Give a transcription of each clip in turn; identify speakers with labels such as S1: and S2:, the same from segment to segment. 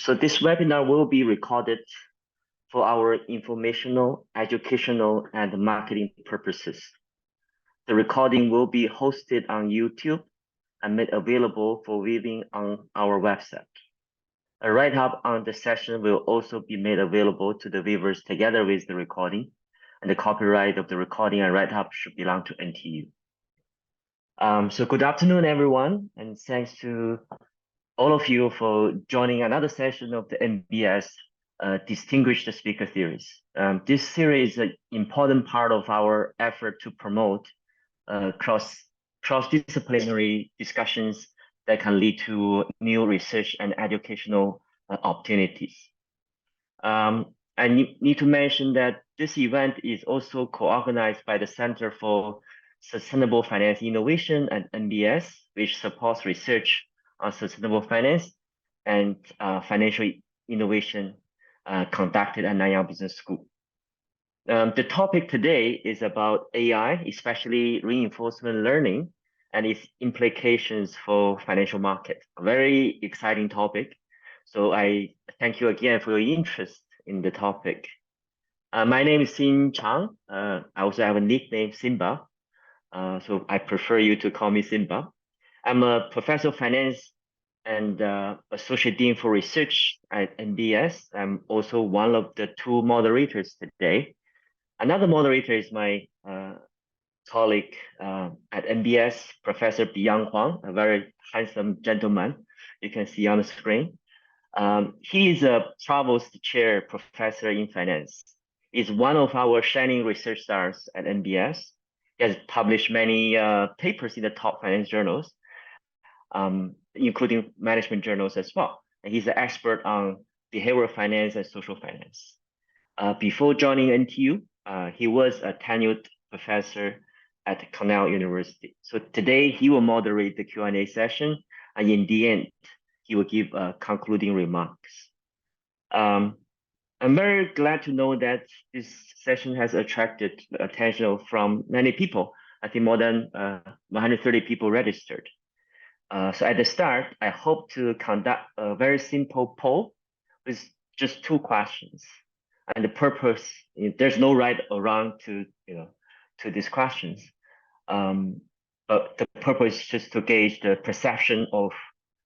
S1: So this webinar will be recorded for our informational, educational, and marketing purposes. The recording will be hosted on YouTube and made available for viewing on our website. A write-up on the session will also be made available to the viewers together with the recording, and the copyright of the recording and write-up should belong to NTU. So good afternoon, everyone, and thanks to all of you for joining another session of the NBS Distinguished Speaker Series. This series is an important part of our effort to promote cross-disciplinary discussions that can lead to new research and educational opportunities. I need to mention that this event is also co-organized by the Center for Sustainable Finance Innovation at NBS, which supports research on sustainable finance and financial innovation conducted at Nanyang Business School. The topic today is about AI, especially reinforcement learning and its implications for financial markets. A very exciting topic. So I thank you again for your interest in the topic. My name is Chang. I also have a nickname, Simba. So I prefer you to call me Simba. I'm a professor of finance and associate dean for research at NBS. I'm also one of the two moderators today. Another moderator is my colleague at NBS, Professor Byoung-Hyoun, a very handsome gentleman you can see on the screen. He is a provost chair professor in finance. He's one of our shining research stars at NBS. He has published many papers in the top finance journals, including management journals as well. And he's an expert on behavioral finance and social finance. Before joining NTU, he was a tenured professor at Cornell University. So today he will moderate the Q&A session, and in the end, he will give concluding remarks. I'm very glad to know that this session has attracted attention from many people. I think more than 130 people registered. So at the start, I hope to conduct a very simple poll with just two questions. And the purpose, there's no right or wrong to these questions. But the purpose is just to gauge the perception of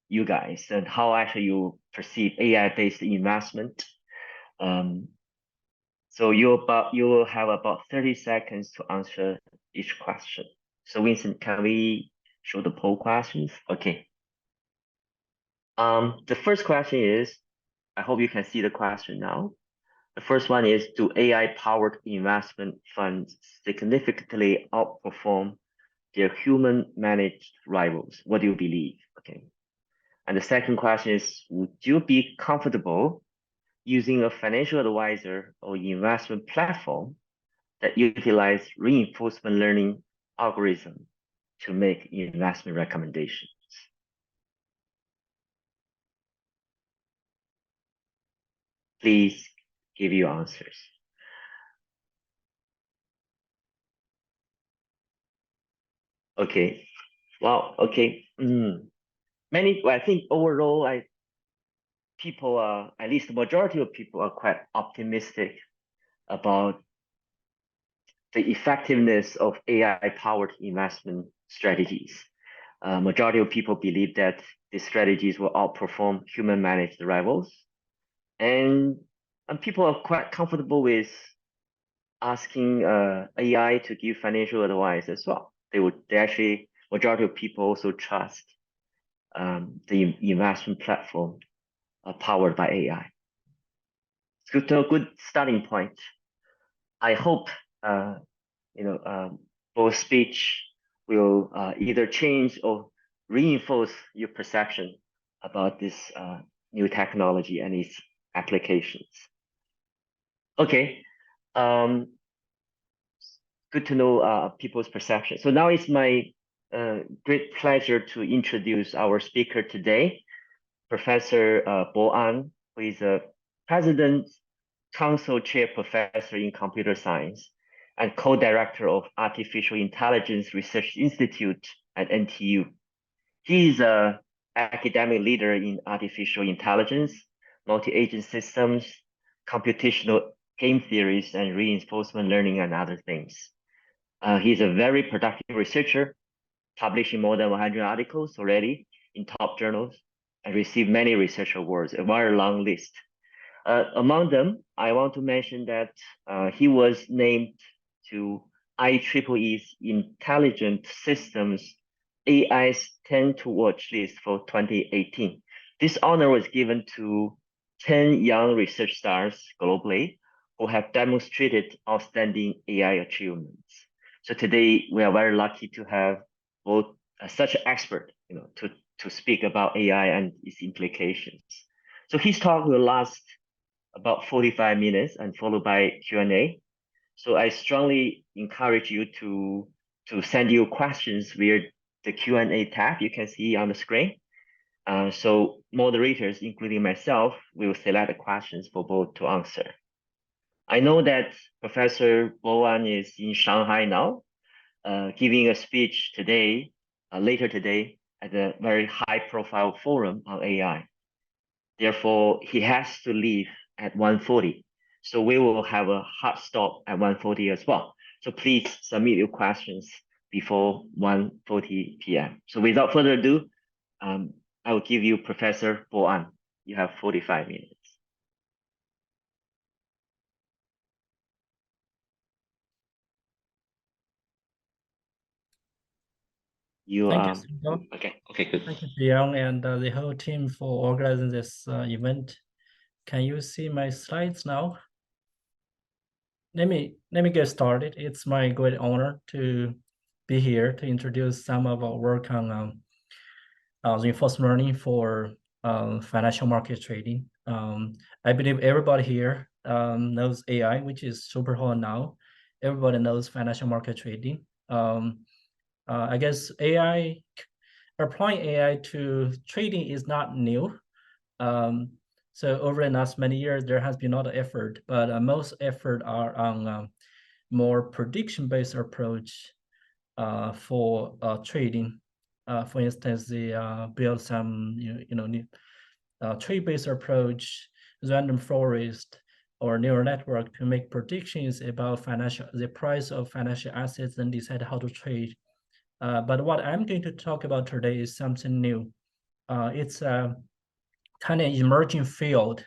S1: you guys and how actually you perceive AI-based investment. So you will have about 30 seconds to answer each question. So Vincent, can we show the poll questions? Okay. The first question is, I hope you can see the question now. The first one is, do AI-powered investment funds significantly outperform their human-managed rivals? What do you believe? Okay. And the second question is, would you be comfortable using a financial advisor or investment platform that utilize reinforcement learning algorithm to make investment recommendations? Please give your answers. Okay. Well, okay. I think overall, people are, at least the majority of people are quite optimistic about the effectiveness of AI-powered investment strategies. Majority of people believe that these strategies will outperform human-managed rivals, and people are quite comfortable with asking AI to give financial advice as well. They actually, majority of people also trust the investment platform powered by AI. It's a good starting point. I hope both speech will either change or reinforce your perception about this new technology and its applications. Okay, good to know people's perception. So now it's my great pleasure to introduce our speaker today, Professor Bo An, who is a President Council Chair Professor in Computer Science and co-director of Artificial Intelligence Research Institute at NTU. He is an academic leader in artificial intelligence, multi-agent systems, computational game theories, and reinforcement learning and other things. He's a very productive researcher, publishing more than 100 articles already in top journals, and received many research awards, a very long list. Among them, I want to mention that he was named to IEEE's Intelligent Systems AI's 10 to Watch list for 2018. This honor was given to 10 young research stars globally who have demonstrated outstanding AI achievements. So today we are very lucky to have both such an expert, to speak about AI and its implications. So his talk will last about 45 minutes and followed by Q&A. So I strongly encourage you to send your questions via the Q&A tab you can see on the screen. So moderators, including myself, will select the questions for both to answer. I know that Professor Bo An is in Shanghai now, giving a speech today, later today, at a very high-profile forum on AI. Therefore, he has to leave at 1:40. So we will have a hard stop at 1:40 as well. So please submit your questions before 1:40 p.m. So without further ado, I will give you Professor Bo An. You have 45 minutes.
S2: Thank you, Simba.
S1: Okay, good.
S2: Thank you, Byoung, and the whole team for organizing this event. Can you see my slides now? Let me get started. It's my great honor to be here to introduce some of our work on reinforcement learning for financial market trading. I believe everybody here knows AI, which is super hot now. Everybody knows financial market trading. I guess applying AI to trading is not new. So over the last many years, there has been a lot of effort, but most effort are on more prediction-based approach for trading. For instance, they build some trade-based approach, random forest, or neural network to make predictions about the price of financial assets and decide how to trade. But what I'm going to talk about today is something new. It's a kind of emerging field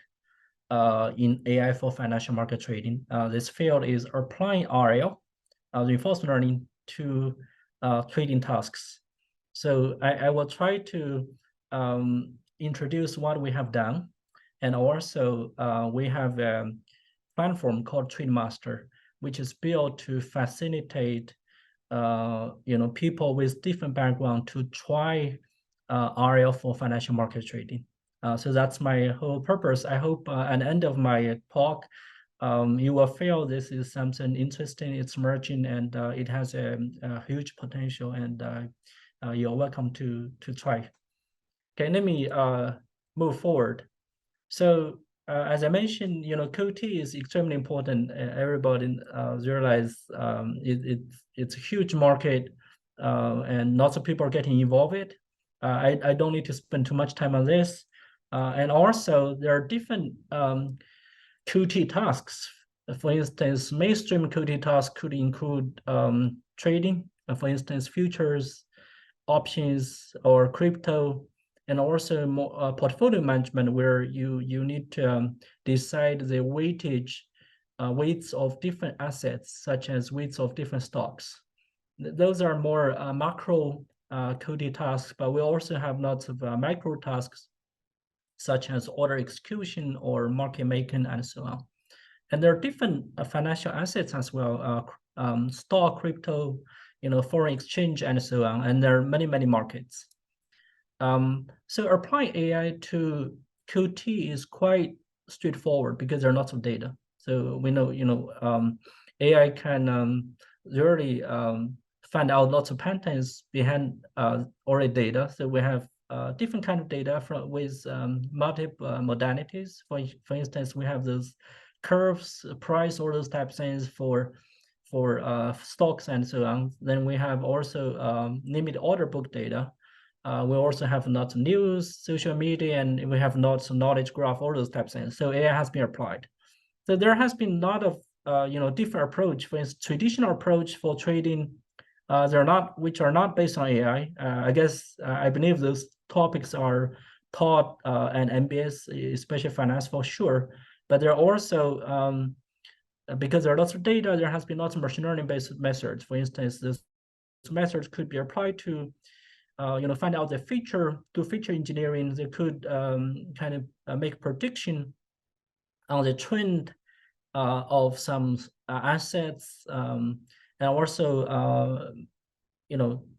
S2: in AI for financial market trading. This field is applying RL, reinforcement learning, to trading tasks. So I will try to introduce what we have done. And also we have a platform called TradeMaster, which is built to facilitate people with different background to try RL for financial market trading. So that's my whole purpose. I hope at the end of my talk, you will feel this is something interesting, it's emerging, and it has a huge potential, and you're welcome to try. Okay, let me move forward. So as I mentioned, QT is extremely important. Everybody realize it's a huge market, and lots of people are getting involved in it. I don't need to spend too much time on this. And also, there are different QT tasks. For instance, mainstream QT tasks could include trading, for instance, futures, options, or crypto, and also more, portfolio management, where you need to decide the weights of different assets, such as weights of different stocks. Those are more macro QT tasks, but we also have lots of micro tasks, such as order execution or market making, and so on. And there are different financial assets as well, stock, crypto, foreign exchange, and so on. And there are many, many markets. So applying AI to QT is quite straightforward because there are lots of data. So we know, AI can really find out lots of patterns behind already data. So we have different kind of data with multiple modalities. For instance, we have those curves, price, all those type of things for stocks and so on. Then we have also limited order book data. We also have lots of news, social media, and we have lots of knowledge graph, all those types of things. So AI has been applied. So there has been a lot of different approach. For instance, traditional approach for trading, which are not based on AI. I believe those topics are taught and NBS, especially finance for sure. But there are also because there are lots of data, there has been lots of machine learning based methods. For instance, this methods could be applied to find out the feature, do feature engineering. They could kind of make prediction on the trend of some assets, and also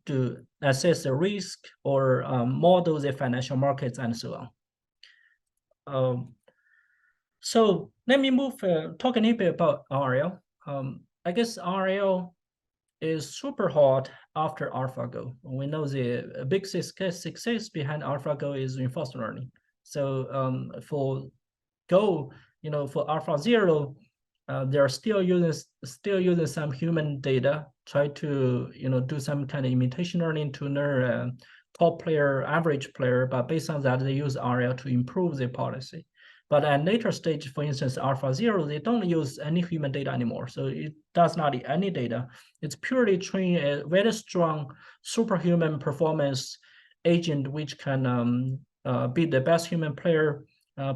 S2: to assess the risk or model the financial markets and so on. So let me move talk a little bit about RL. I guess RL is super hot after AlphaGo. We know the big success behind AlphaGo is reinforcement learning. So for Go, for AlphaZero, they're still using some human data, try to do some kind of imitation learning to learn top player, average player, but based on that, they use RL to improve their policy. But at later stage, for instance, AlphaZero, they don't use any human data anymore. So it does not need any data. It's purely training a very strong superhuman performance agent, which can be the best human player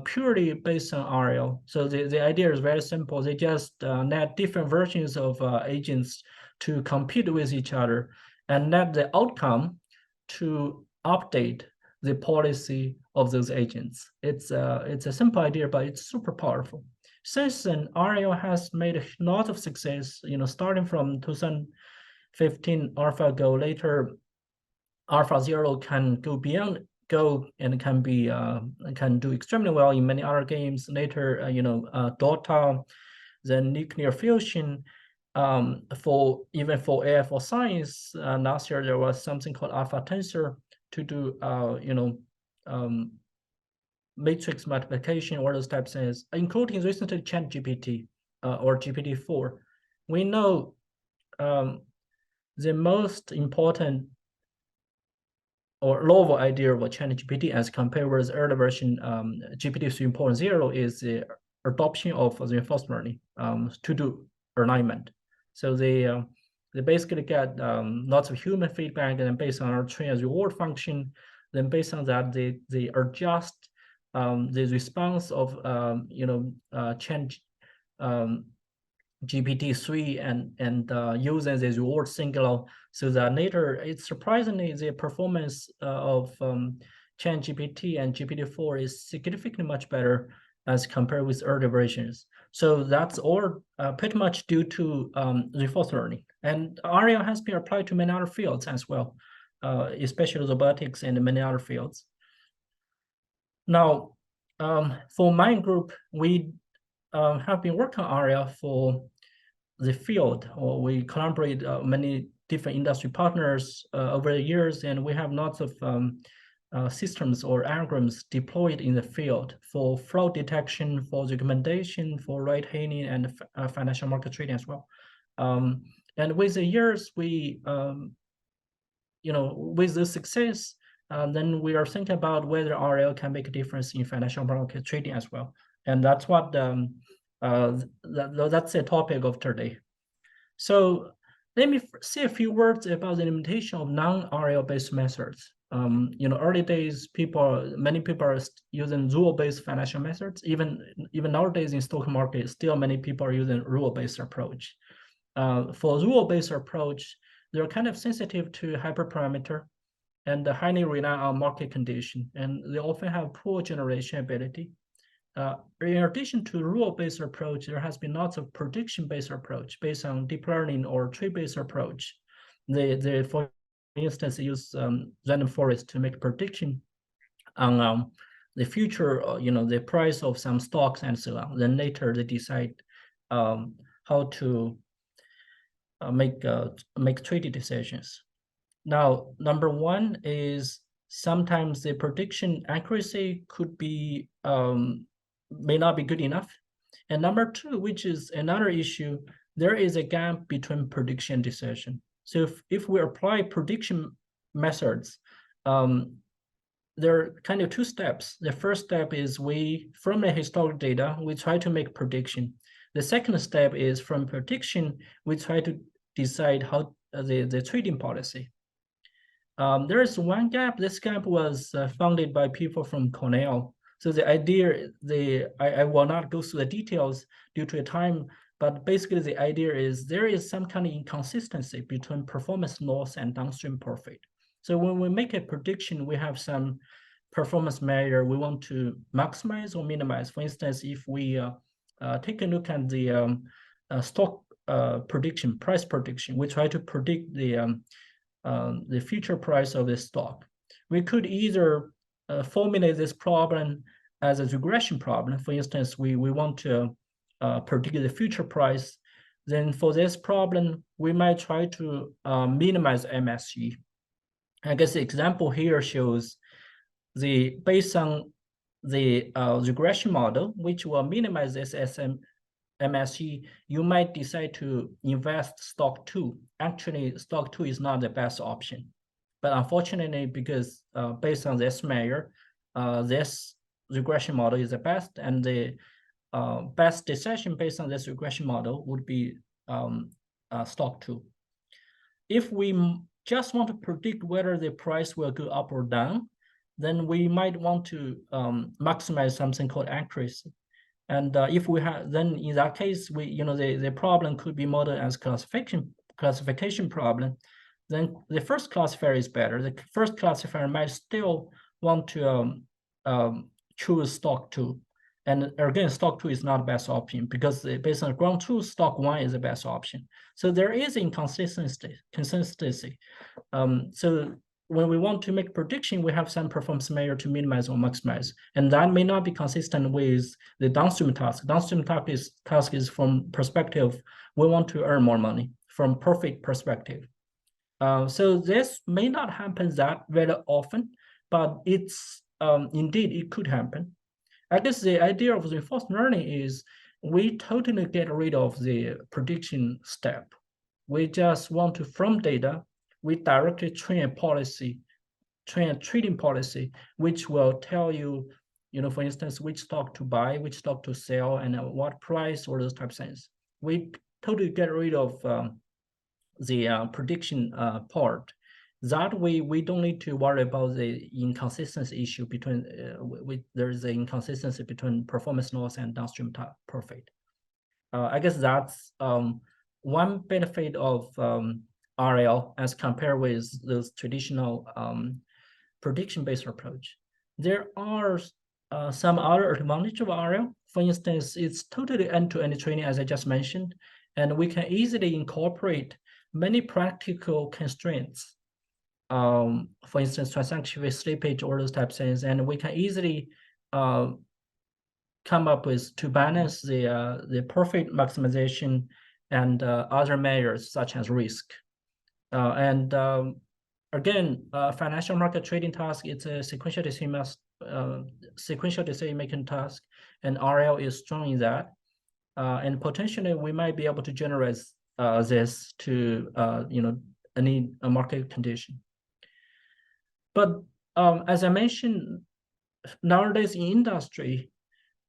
S2: purely based on RL. So the idea is very simple. They just net different versions of agents to compete with each other and net the outcome to update the policy of those agents. It's a simple idea, but it's super powerful. Since then, RL has made a lot of success, starting from 2015 AlphaGo, later AlphaZero can go beyond Go and can do extremely well in many other games. Later, Dota, then nuclear fusion. For AI for science, last year there was something called Alpha Tensor to do matrix multiplication, all those types of things, including recently ChatGPT or GPT-4. We know the most important or lower idea of ChatGPT as compared with the earlier version GPT 3.0 is the adoption of the reinforcement learning to do alignment. So they basically get lots of human feedback, and then based on our train as reward function, then based on that they adjust the response of change GPT-3 and using the reward singular, so that later it's surprisingly the performance of Chang GPT and GPT-4 is significantly much better as compared with earlier versions. So that's all pretty much due to reinforcement learning. And RL has been applied to many other fields as well, especially robotics and many other fields. Now, for my group, we have been working on RL for the field, or we collaborate many different industry partners over the years, and we have lots of systems or algorithms deployed in the field for fraud detection, for recommendation, for rate hailing, and financial market trading as well. And with the years, we, with the success, then we are thinking about whether RL can make a difference in financial market trading as well. And that's what that's the topic of today. So let me say a few words about the limitation of non-RL based methods. Early days, many people are using rule-based financial methods. Even nowadays in stock market, still many people are using rule-based approach. For rule-based approach, they're kind of sensitive to hyperparameter and highly rely on market condition, and they often have poor generation ability. In addition to rule-based approach, there has been lots of prediction-based approach based on deep learning or tree-based approach. They for instance, use random forest to make prediction on the future, the price of some stocks and so on. Then later they decide how to make trading decisions. Now, number one is sometimes the prediction accuracy could be may not be good enough. And number two, which is another issue, there is a gap between prediction and decision. So if we apply prediction methods there are kind of two steps. The first step is from the historical data, we try to make prediction. The second step is from prediction, we try to decide how the trading policy. There is one gap. This gap was founded by people from Cornell. So the idea, I will not go through the details due to the time, but basically the idea is there is some kind of inconsistency between performance loss and downstream profit. So when we make a prediction, we have some performance measure we want to maximize or minimize. For instance, if we take a look at the stock prediction, price prediction, we try to predict the future price of the stock. We could either formulate this problem as a regression problem. For instance, we want to predict the future price. Then for this problem, we might try to minimize MSE. I guess the example here shows based on the regression model, which will minimize this MSE, you might decide to invest stock 2. Actually, stock 2 is not the best option. But unfortunately, because based on this measure, this regression model is the best, and the best decision based on this regression model would be stock 2. If we just want to predict whether the price will go up or down, then we might want to maximize something called accuracy. And if we have, then in that case, the problem could be modeled as classification problem. Then the first classifier is better. The first classifier might still want to choose stock 2. And again, stock 2 is not the best option because based on ground truth, stock 1 is the best option. So there is inconsistency. So when we want to make prediction, we have some performance measure to minimize or maximize. And that may not be consistent with the downstream task. Downstream task is from perspective, we want to earn more money from profit perspective. So this may not happen that very often, but it's indeed, it could happen. I guess the idea of reinforcement learning is we totally get rid of the prediction step. We just want to, from data, we directly train a trading policy, which will tell you, for instance, which stock to buy, which stock to sell, and at what price, or those types of things. We totally get rid of the prediction part. That way, we don't need to worry about the inconsistency issue between, there's an inconsistency between performance loss and downstream profit. I guess that's one benefit of RL as compared with those traditional prediction-based approach. There are some other advantages of RL. For instance, it's totally end-to-end training, as I just mentioned, and we can easily incorporate many practical constraints. For instance, transaction with slippage or those types of things, and we can easily come up with to balance the profit maximization and other measures such as risk. Again, financial market trading task, it's a sequential decision-making task, and RL is strong in that. And potentially, we might be able to generate this to any market condition. But as I mentioned, nowadays in industry,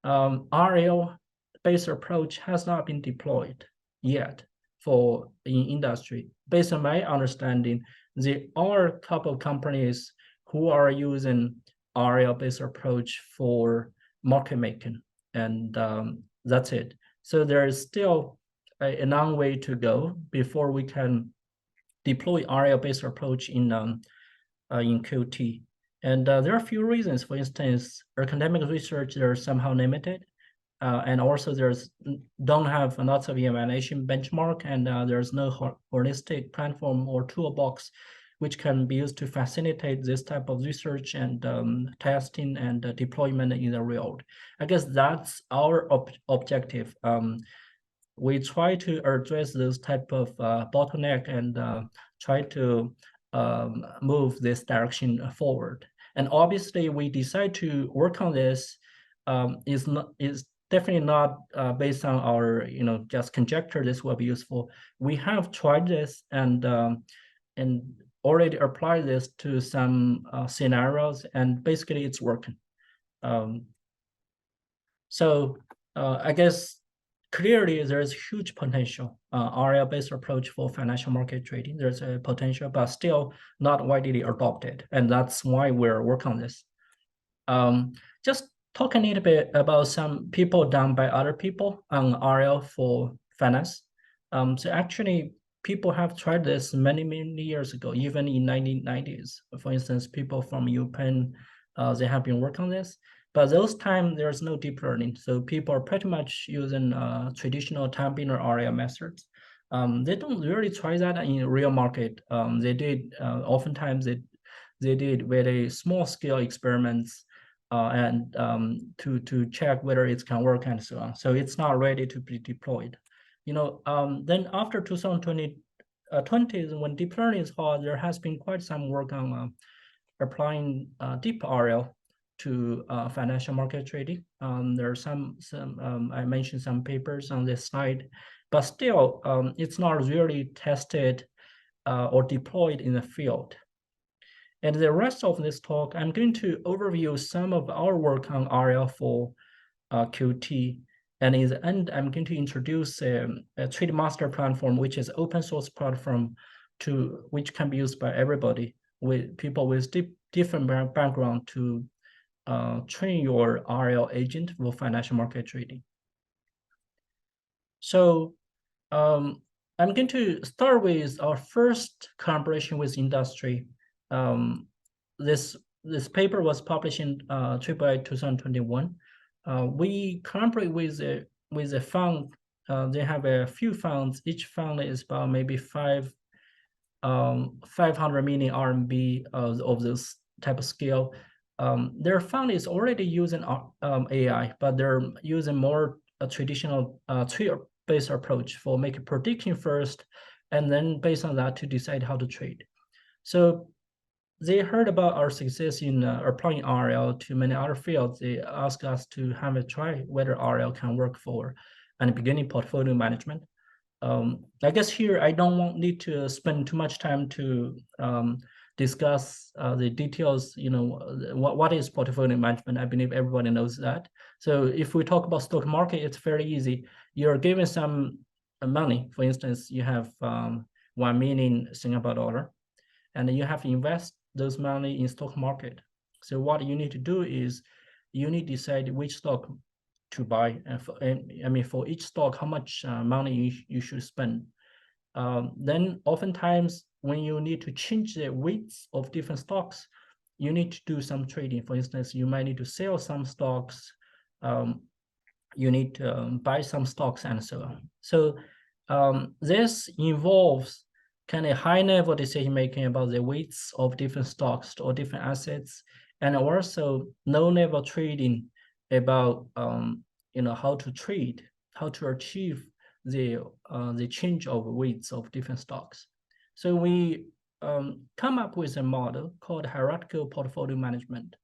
S2: RL-based approach has not been deployed yet in industry. Based on my understanding, there are a couple of companies who are using RL-based approach for market making, and that's it. So there is still a long way to go before we can deploy RL-based approach in QT. And there are a few reasons. For instance, academic research, they're somehow limited. And also don't have lots of evaluation benchmark, and there's no holistic platform or toolbox which can be used to facilitate this type of research and testing and deployment in the real world. I guess that's our objective. We try to address those type of bottleneck and try to move this direction forward. And obviously, we decide to work on this is definitely not based on our just conjecture this will be useful. We have tried this, and already applied this to some scenarios, and basically it's working. So I guess clearly there's huge potential. RL-based approach for financial market trading, there's a potential, but still not widely adopted. And that's why we're working on this. Just talk a little bit about some people done by other people on RL for finance. So actually, people have tried this many years ago, even in 1990s. For instance, people from UPenn, they have been working on this. But those time there's no deep learning, so people are pretty much using traditional time binary RL methods. They don't really try that in real market. They did oftentimes they did very small scale experiments and to check whether it can work and so on. So it's not ready to be deployed. Then after 2020, 20s, when deep learning is hot, there has been quite some work on applying deep RL to financial market trading. There are some I mentioned some papers on this slide, but still it's not really tested or deployed in the field. And the rest of this talk, I'm going to overview some of our work on RL for QT. And in the end, I'm going to introduce a TradeMaster platform, which is open source platform which can be used by everybody, with people with different background to train your RL agent for financial market trading. So I'm going to start with our first collaboration with industry. This paper was published in AAA 2021. We collaborate with a fund. They have a few funds. Each fund is about maybe 500 million RMB of this type of scale. Their fund is already using AI, but they're using more traditional tree-based approach for making prediction first, and then based on that to decide how to trade. So they heard about our success in applying RL to many other fields. They asked us to have a try whether RL can work for and beginning portfolio management. I guess here I don't need to spend too much time to discuss the details. What is portfolio management? I believe everybody knows that. So if we talk about stock market, it's fairly easy. You're given some money. For instance, you have 1 million Singapore dollar, and you have to invest those money in stock market. So what you need to do is you need to decide which stock to buy, and for each stock, how much money you should spend. Then oftentimes when you need to change the weights of different stocks, you need to do some trading. For instance, you might need to sell some stocks, you need to buy some stocks, and so on. So this involves kind of high level decision making about the weights of different stocks or different assets, and also low level trading about how to trade, how to achieve the change of weights of different stocks. So we come up with a model called hierarchical portfolio management.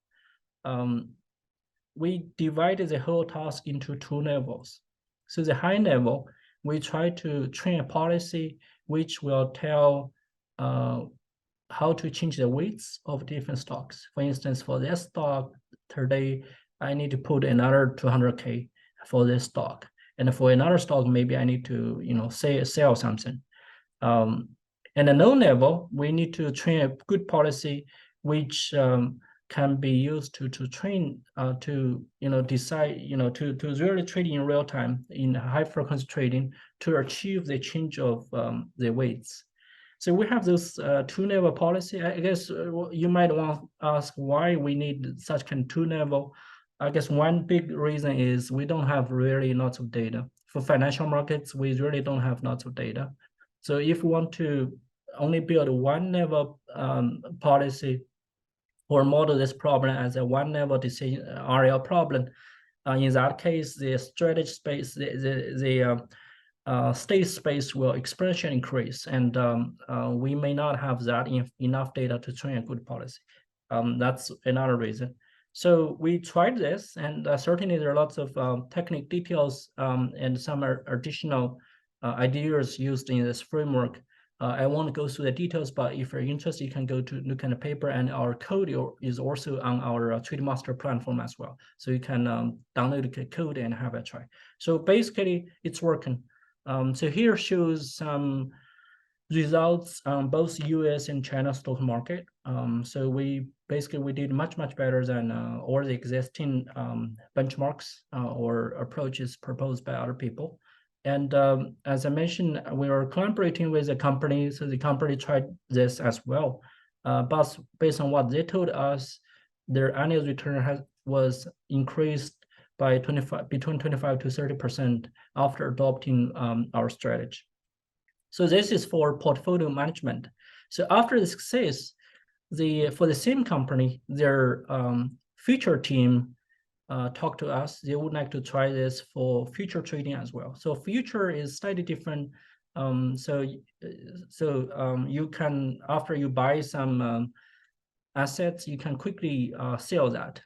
S2: We divided the whole task into 2 levels. So the high level, we try to train a policy which will tell how to change the weights of different stocks. For instance, for this stock today, I need to put another 200K for this stock. And for another stock, maybe I need to sell something. And at low level, we need to train a good policy which can be used to train to decide to really trade in real time in high frequency trading to achieve the change of the weights. So we have this 2-level policy. I guess you might want to ask why we need such kind of 2-level. I guess one big reason is we don't have really lots of data. For financial markets, we really don't have lots of data. So if we want to only build 1-level policy or model this problem as a 1-level decision RL problem, in that case, the strategy space, the state space will exponentially increase, and we may not have that enough data to train a good policy. That's another reason. So we tried this, and certainly there are lots of technical details and some additional ideas used in this framework. I won't go through the details, but if you're interested, you can go to look at the paper, and our code is also on our TradeMaster platform as well. So you can download the code and have a try. So basically, it's working. So here shows some results on both US and China stock market. So we did much better than all the existing benchmarks or approaches proposed by other people. And as I mentioned, we are collaborating with the company, so the company tried this as well. But based on what they told us, their annual return was increased by between 25 to 30% after adopting our strategy. So this is for portfolio management. So after the success, for the same company, their future team talked to us. They would like to try this for future trading as well. So future is slightly different. You can, after you buy some assets, you can quickly sell that.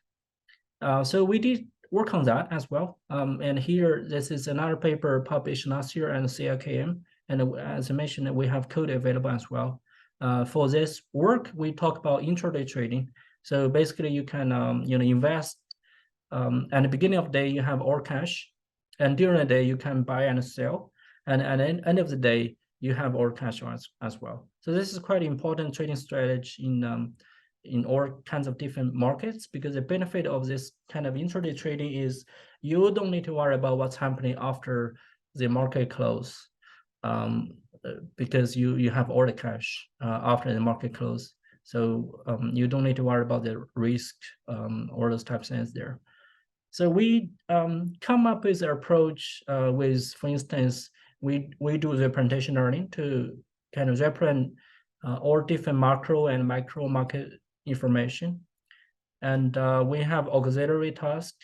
S2: So we did work on that as well. And here, this is another paper published last year in CIKM. And as I mentioned, we have code available as well. For this work, we talk about intraday trading. So basically, you can invest. At the beginning of the day, you have all cash, and during the day, you can buy and sell. And at the end of the day, you have all cash as well. So this is quite important trading strategy in all kinds of different markets, because the benefit of this kind of intraday trading is you don't need to worry about what's happening after the market close, because you have all the cash after the market close. So you don't need to worry about the risk or those types of things there. So we come up with an approach with, for instance, we do representation learning to kind of represent all different macro and micro market information. And we have auxiliary task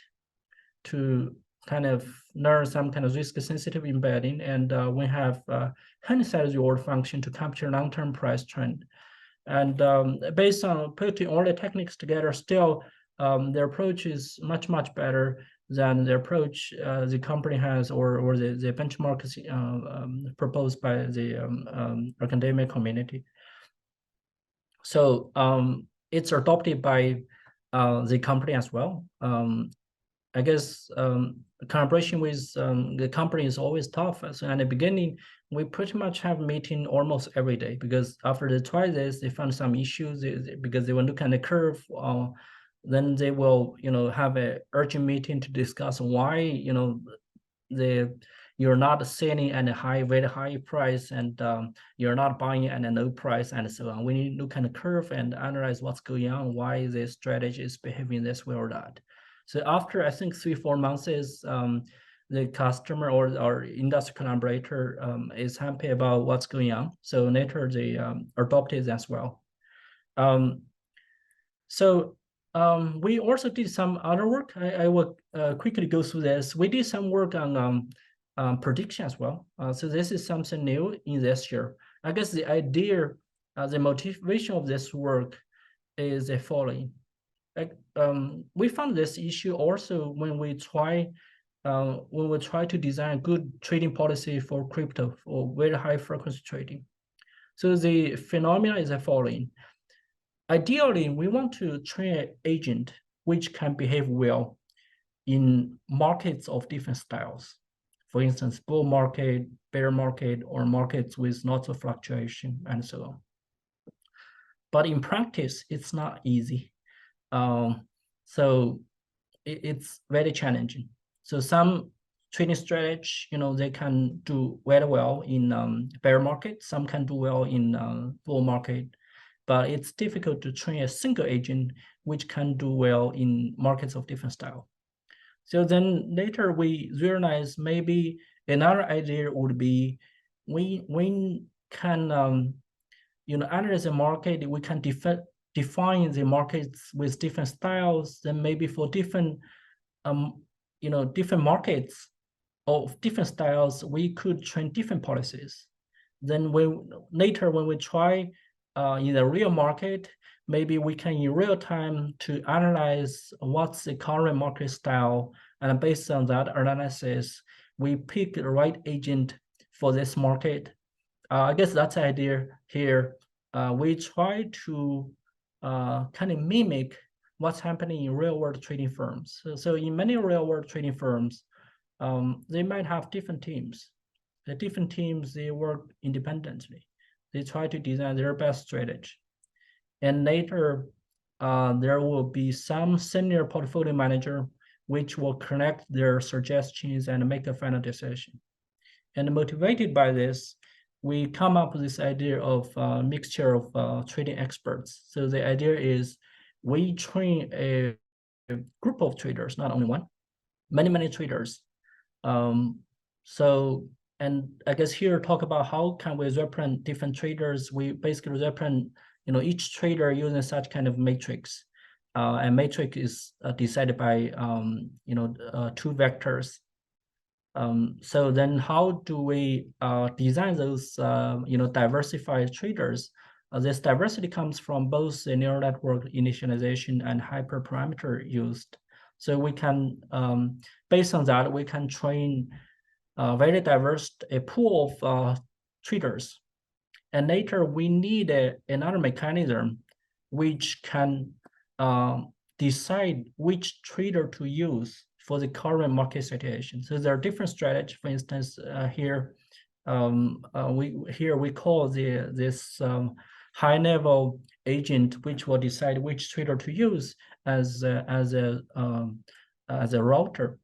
S2: to kind of learn some kind of risk-sensitive embedding. And we have hand-size reward function to capture long-term price trend. And based on putting all the techniques together, still, their approach is much better than the approach the company has or the benchmarks proposed by the academic community. So it's adopted by the company as well. I guess collaboration with the company is always tough. So at the beginning, we pretty much have meeting almost every day, because after they try this, they found some issues because they will look at the curve. Then they will, have an urgent meeting to discuss why, you're not selling at a very high price, and you're not buying at a low price, and so on. We need to look at the curve and analyze what's going on, why the strategy is behaving this way or that. So after, I think, 3-4 months, the customer or our industry collaborator is happy about what's going on. So later they adopted as well. We also did some other work. I will quickly go through this. We did some work on prediction as well. So this is something new in this year. I guess the idea, the motivation of this work is the following. We found this issue also when we try to design a good trading policy for crypto, for very high frequency trading. So the phenomena is the following. Ideally, we want to train an agent which can behave well in markets of different styles. For instance, bull market, bear market, or markets with lots of fluctuation, and so on. But in practice, it's not easy. So it's very challenging. So some trading strategy, they can do very well in bear market. Some can do well in bull market. But it's difficult to train a single agent which can do well in markets of different style. So then later we realized maybe another idea would be we can analyze the market. We can define the markets with different styles. Then maybe for different different markets of different styles, we could train different policies. Then later when we try in the real market, maybe we can in real time to analyze what's the current market style, and based on that analysis, we pick the right agent for this market, I guess that's the idea here. We try to kind of mimic what's happening in real-world trading firms. So in many real-world trading firms, they might have different teams. The different teams, they work independently. They try to design their best strategy. And later, there will be some senior portfolio manager which will connect their suggestions and make a final decision. And motivated by this, we come up with this idea of a mixture of trading experts. So the idea is we train a group of traders, not only one, many traders. And I guess here talk about how can we represent different traders. We basically represent, each trader using such kind of matrix. And matrix is decided by, two vectors. So then how do we design those, diversified traders? This diversity comes from both the neural network initialization and hyperparameter used. So we can, based on that, we can train a very diverse pool of traders. And later we need another mechanism which can decide which trader to use for the current market situation. So there are different strategies. For instance, here we call this high-level agent, which will decide which trader to use as a router.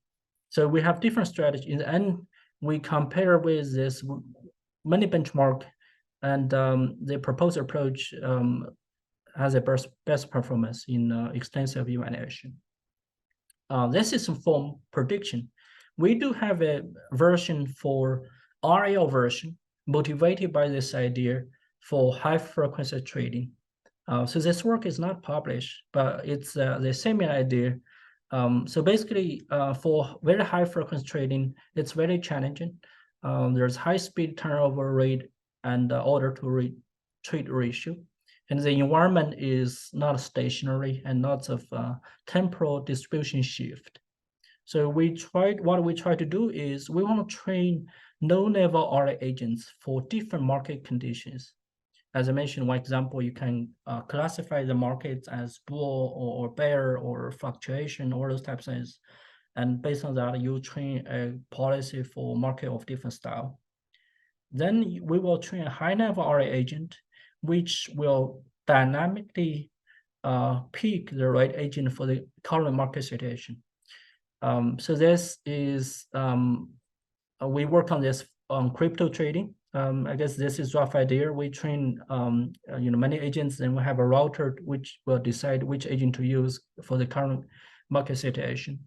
S2: So we have different strategies, and we compare with this many benchmark, and the proposed approach has a best performance in extensive evaluation. This is for prediction. We do have a version for RL version motivated by this idea for high frequency trading. So this work is not published, but it's the same idea. So basically, for very high frequency trading, it's very challenging. There's high speed turnover rate and order to trade ratio. And the environment is not stationary and lots of temporal distribution shift. So what we try to do is we want to train low-level RA agents for different market conditions. As I mentioned, one example, you can classify the markets as bull or bear or fluctuation, all those types of things. And based on that, you train a policy for market of different style. Then we will train a high-level RA agent, which will dynamically pick the right agent for the current market situation. So this is, we work on this on crypto trading. I guess this is rough idea. We train, many agents, and we have a router which will decide which agent to use for the current market situation.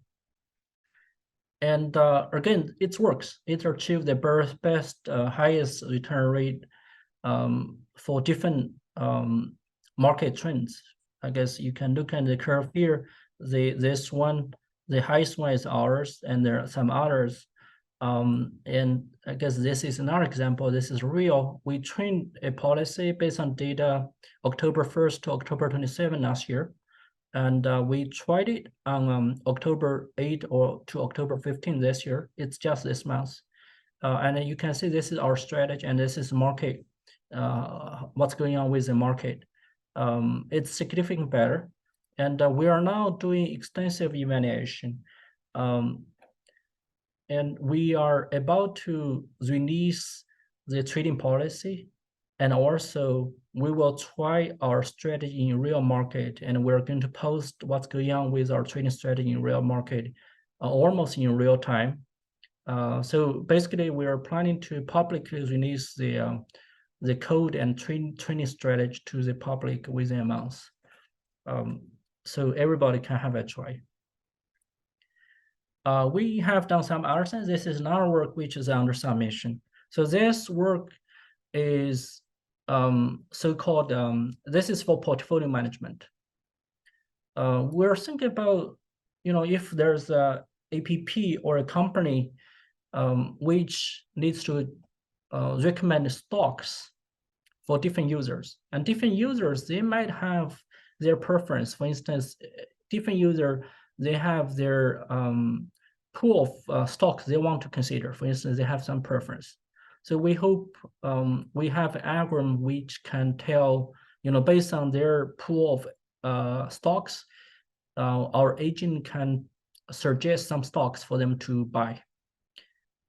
S2: And again, it works. It achieves the best, highest return rate for different market trends. I guess you can look at the curve here. This one, the highest one is ours, and there are some others. And I guess this is another example. This is real. We trained a policy based on data October 1st to October 27 last year. And we tried it on October 8 or to October 15 this year. It's just this month. And you can see this is our strategy, and this is market, what's going on with the market. It's significantly better. And we are now doing extensive evaluation. And we are about to release the trading policy, and also we will try our strategy in real market, and we're going to post what's going on with our trading strategy in real market almost in real time. So basically, we are planning to publicly release the code and training strategy to the public within a month. So everybody can have a try. We have done some other things. This is another work which is under submission. So this work is so-called, this is for portfolio management. We're thinking about, if there's a APP or a company which needs to recommend stocks for different users. And different users, they might have their preference. For instance, different user, they have their pool of stocks they want to consider. For instance, they have some preference. So we hope we have an algorithm which can tell, based on their pool of stocks, our agent can suggest some stocks for them to buy.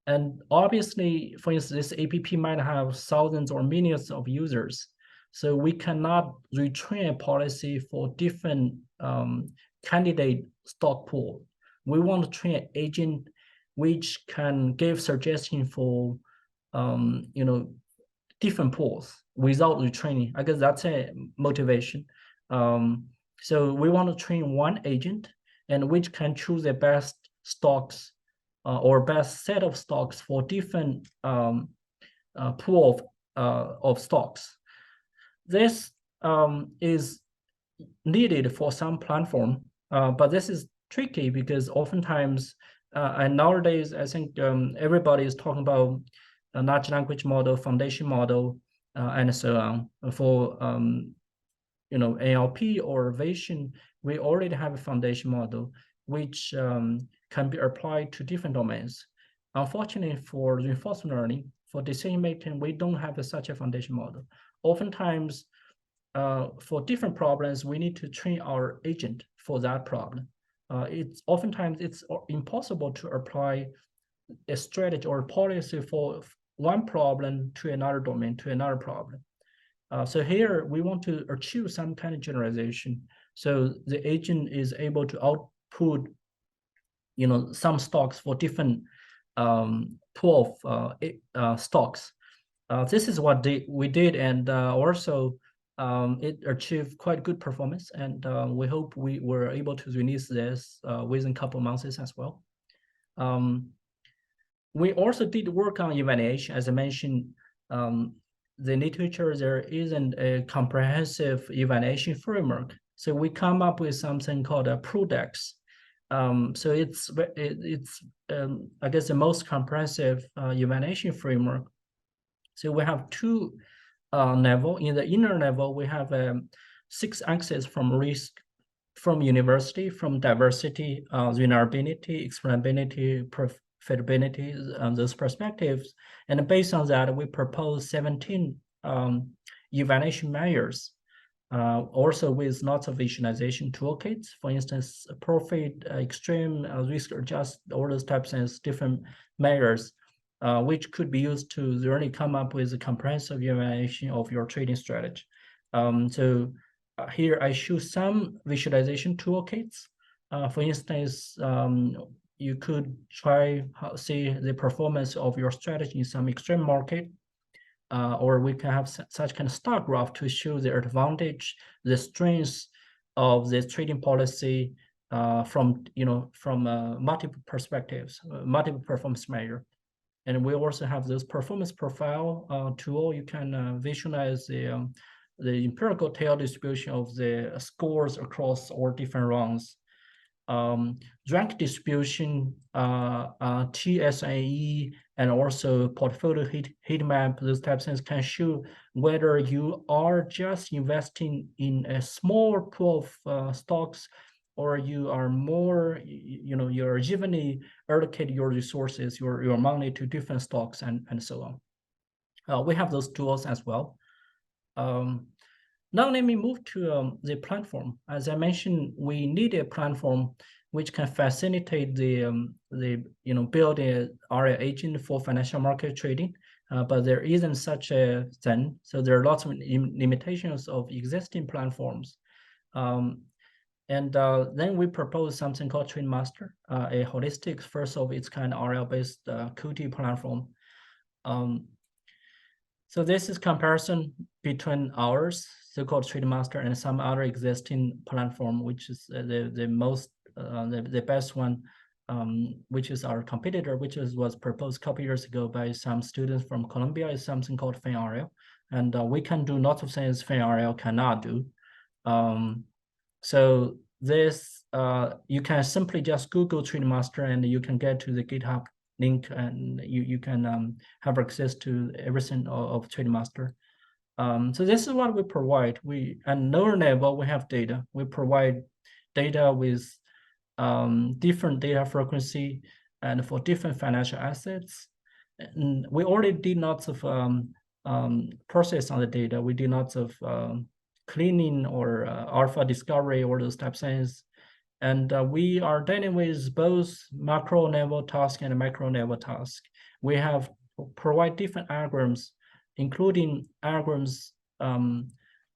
S2: And obviously, for instance, this app might have thousands or millions of users. So we cannot retrain a policy for different candidate stock pool. We want to train an agent which can give suggestion for different pools without retraining. I guess that's a motivation. So we want to train one agent and which can choose the best stocks or best set of stocks for different pool of stocks. This is needed for some platform, but this is tricky because oftentimes, and nowadays, I think everybody is talking about a large language model, foundation model, and so on. For NLP or Vision, we already have a foundation model which can be applied to different domains. Unfortunately, for reinforcement learning, for decision making, we don't have such a foundation model. Oftentimes, for different problems, we need to train our agent for that problem. Oftentimes it's impossible to apply a strategy or a policy for one problem to another domain, to another problem. So here we want to achieve some kind of generalization. So the agent is able to output, some stocks for different pool of stocks. This is what we did, and also it achieved quite good performance. And we hope we were able to release this within a couple of months as well. We also did work on evaluation. As I mentioned, the literature, there isn't a comprehensive evaluation framework. So we come up with something called a PRODEX. So it's I guess the most comprehensive evaluation framework. So we have two levels. In the inner level, we have 6 axes from risk, from university, from diversity, vulnerability, explainability, profitability, those perspectives. And based on that, we propose 17 evaluation measures, also with lots of visualization toolkits. For instance, profit, extreme, risk adjust, all those types of different measures, which could be used to really come up with a comprehensive evaluation of your trading strategy. So here I show some visualization toolkits. For instance, you could try see the performance of your strategy in some extreme market, or we can have such kind of star graph to show the advantage, the strengths of the trading policy from multiple perspectives, multiple performance measure. And we also have this performance profile tool. You can visualize the empirical tail distribution of the scores across all different rounds. Rank distribution, TSAE, and also portfolio heat map, those types of things can show whether you are just investing in a small pool of stocks, or you are more, you're evenly allocate your resources, your money to different stocks and so on. We have those tools as well. Now let me move to the platform. As I mentioned, we need a platform which can facilitate the building our agent for financial market trading, but there isn't such a thing. So there are lots of limitations of existing platforms. And then we propose something called TradeMaster, a holistic, first of its kind RL-based QT platform. So this is comparison between ours, so-called TradeMaster, and some other existing platform, which is the best one, which is our competitor, which was proposed a couple years ago by some students from Columbia, is something called FinRL. And we can do lots of things FinRL cannot do. So this, you can simply just Google TradeMaster and you can get to the GitHub link, and you can have access to everything of TradeMaster. So this is what we provide. At lower level, we have data. We provide data with different data frequency and for different financial assets. And we already did lots of process on the data. We did lots of cleaning or alpha discovery or those type of things. And we are dealing with both macro level task and micro level task. We have provide different algorithms, including algorithms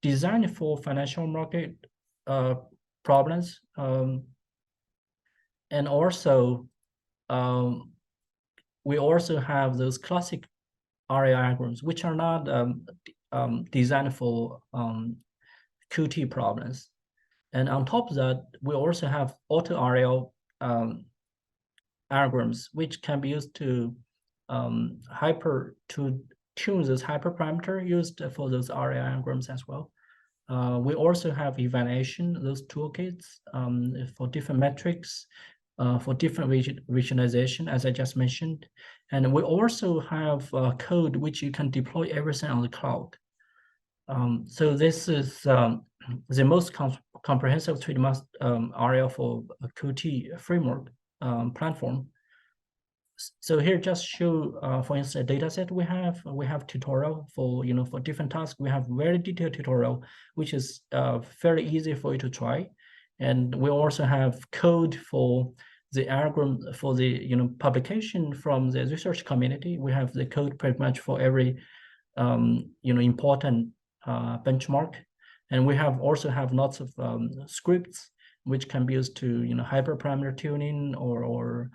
S2: designed for financial market problems. And also, we also have those classic RL algorithms, which are not designed for QT problems. And on top of that, we also have auto RL algorithms, which can be used to tune those hyperparameter used for those RL algorithms as well. We also have evaluation, those toolkits for different metrics, for different visualization, as I just mentioned. And we also have code which you can deploy everything on the cloud. So this is the most comprehensive TradeMaster RL for a QT framework platform. So here just show, for instance, a data set we have tutorial for, for different tasks. We have very detailed tutorial, which is very easy for you to try. And we also have code for the algorithm for the, publication from the research community. We have the code pretty much for every, important benchmark. And we also have lots of scripts which can be used to, hyperparameter tuning or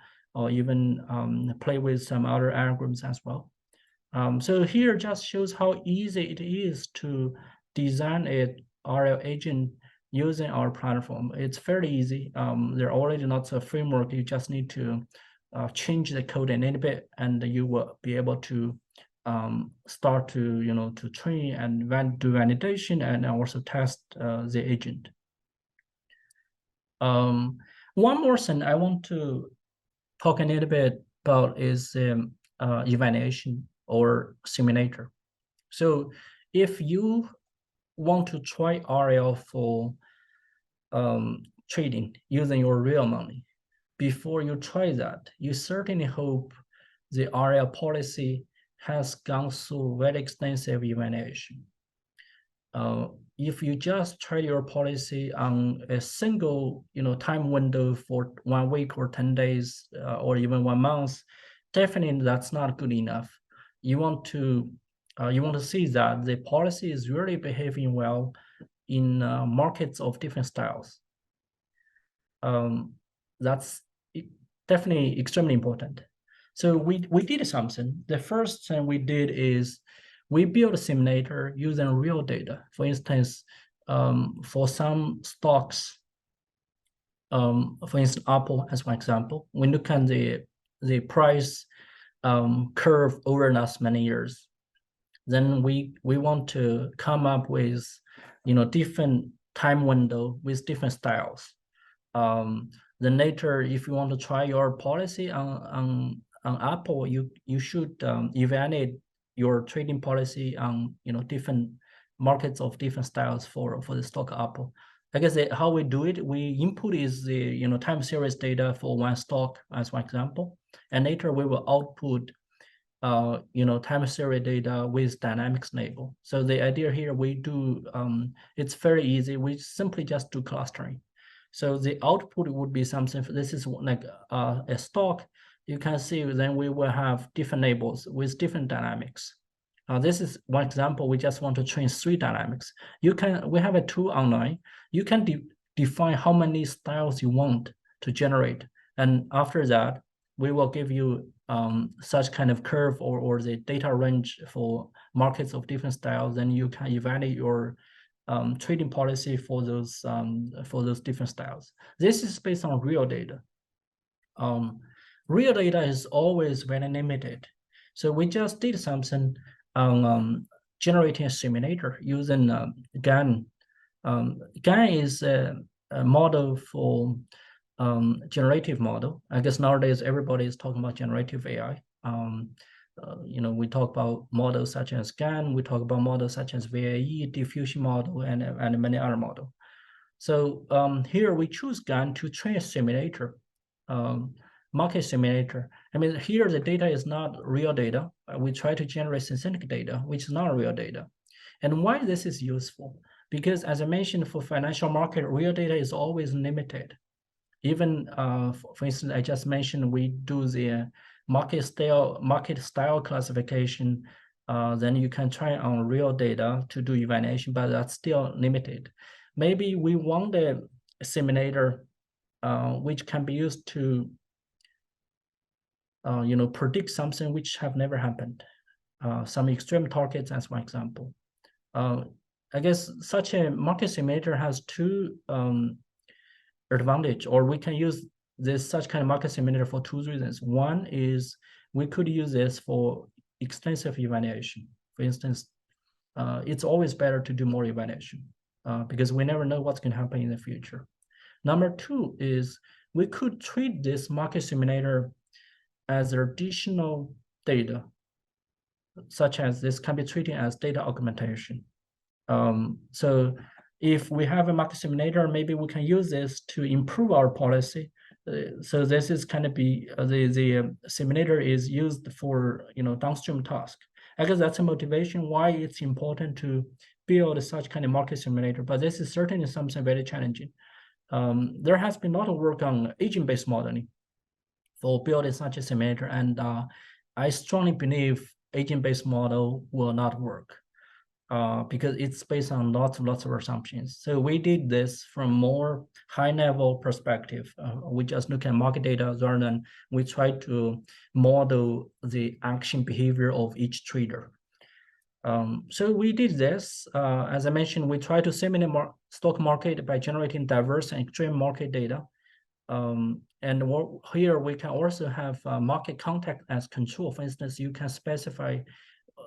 S2: even play with some other algorithms as well. So here just shows how easy it is to design a RL agent using our platform. It's very easy. There are already lots of framework. You just need to change the code a little bit, and you will be able to start to to train and do validation and also test the agent. One more thing I want to talk a little bit about is evaluation or simulator. So if you want to try RL for trading using your real money, before you try that, you certainly hope the RL policy has gone through very extensive evaluation. If you just trade your policy on a single, time window for 1 week or 10 days or even 1 month, definitely that's not good enough. You want to see that the policy is really behaving well in markets of different styles. That's definitely extremely important. So we did something. The first thing we did is we built a simulator using real data. For instance, for some stocks, for instance, Apple as one example, we look at the price curve over the last many years. Then we want to come up with different time window with different styles. Then later, if you want to try your policy on Apple, you should evaluate your trading policy on different markets of different styles for the stock Apple. I guess how we do it, we input is the time series data for one stock as one example, and later we will output time series data with dynamics label. So the idea here we do it's very easy. We simply just do clustering. So the output would be something. This is like a stock. You can see then we will have different labels with different dynamics. This is one example. We just want to train 3 dynamics. We have a tool online. You can define how many styles you want to generate. And after that, we will give you such kind of curve or the data range for markets of different styles. Then you can evaluate your trading policy for those different styles. This is based on real data. Real data is always very limited. So we just did something on generating a simulator using GAN. GAN is a model for generative model. I guess nowadays everybody is talking about generative AI. We talk about models such as GAN, we talk about models such as VAE, diffusion model, and many other models. So here we choose GAN to train a simulator. market simulator. I mean, here the data is not real data. We try to generate synthetic data, which is not real data. And why this is useful? Because as I mentioned, for financial market, real data is always limited. Even for instance, I just mentioned we do the market style classification. Then you can try on real data to do evaluation, but that's still limited. Maybe we want a simulator which can be used to predict something which have never happened. Some extreme targets as one example. I guess such a market simulator has two advantage, or we can use such kind of market simulator for two reasons. One is we could use this for extensive evaluation. For instance, it's always better to do more evaluation because we never know what's going to happen in the future. Number two is we could treat this market simulator as additional data, such as this can be treated as data augmentation. So if we have a market simulator, maybe we can use this to improve our policy. So this is kind of the simulator is used for downstream task. I guess that's a motivation why it's important to build such kind of market simulator. But this is certainly something very challenging. There has been a lot of work on agent-based modeling for building such a simulator, and I strongly believe agent-based model will not work. Because it's based on lots of assumptions. So we did this from more high-level perspective. We just look at market data rather than we try to model the action behavior of each trader. So we did this. As I mentioned, we try to simulate stock market by generating diverse and extreme market data. And here we can also have market context as control. For instance, you can specify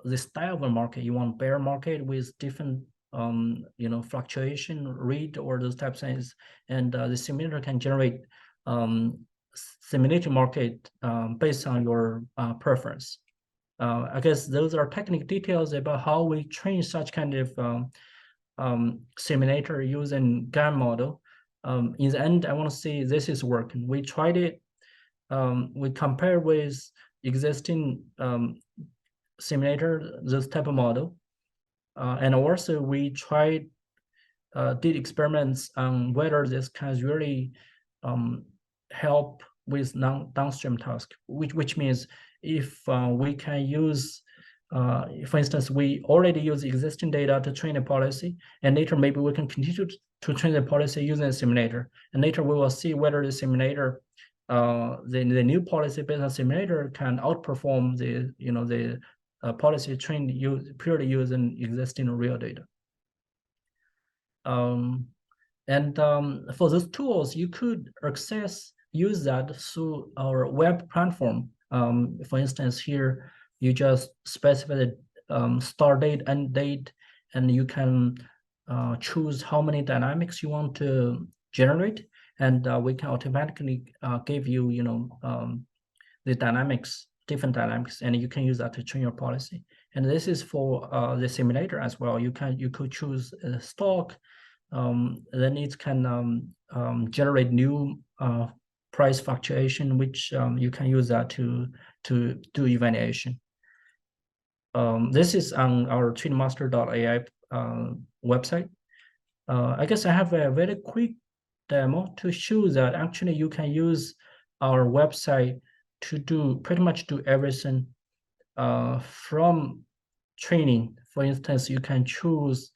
S2: the style of a market. You want bear market with different fluctuation rate or those types of things, and the simulator can generate simulated market based on your preference. I guess those are technical details about how we train such kind of simulator using GAN model. In the end, I want to say this is working. We tried it. We compare with existing simulator, this type of model, and also we did experiments on whether this can really help with downstream task, which means if we can use, for instance, we already use existing data to train a policy, and later maybe we can continue to train the policy using a simulator, and later we will see whether the simulator, the new policy based on simulator can outperform the policy trained purely using existing real data. And for those tools, you could use that through our web platform. For instance, here you just specify the start date, end date, and you can choose how many dynamics you want to generate, and we can automatically give you, the dynamics, different dynamics, and you can use that to train your policy. And this is for the simulator as well. You could choose a stock, then it can generate new price fluctuation, which you can use that to do evaluation. This is on our TradeMaster.ai website. I guess I have a very quick demo to show that actually you can use our website to pretty much do everything from training. For instance, you can choose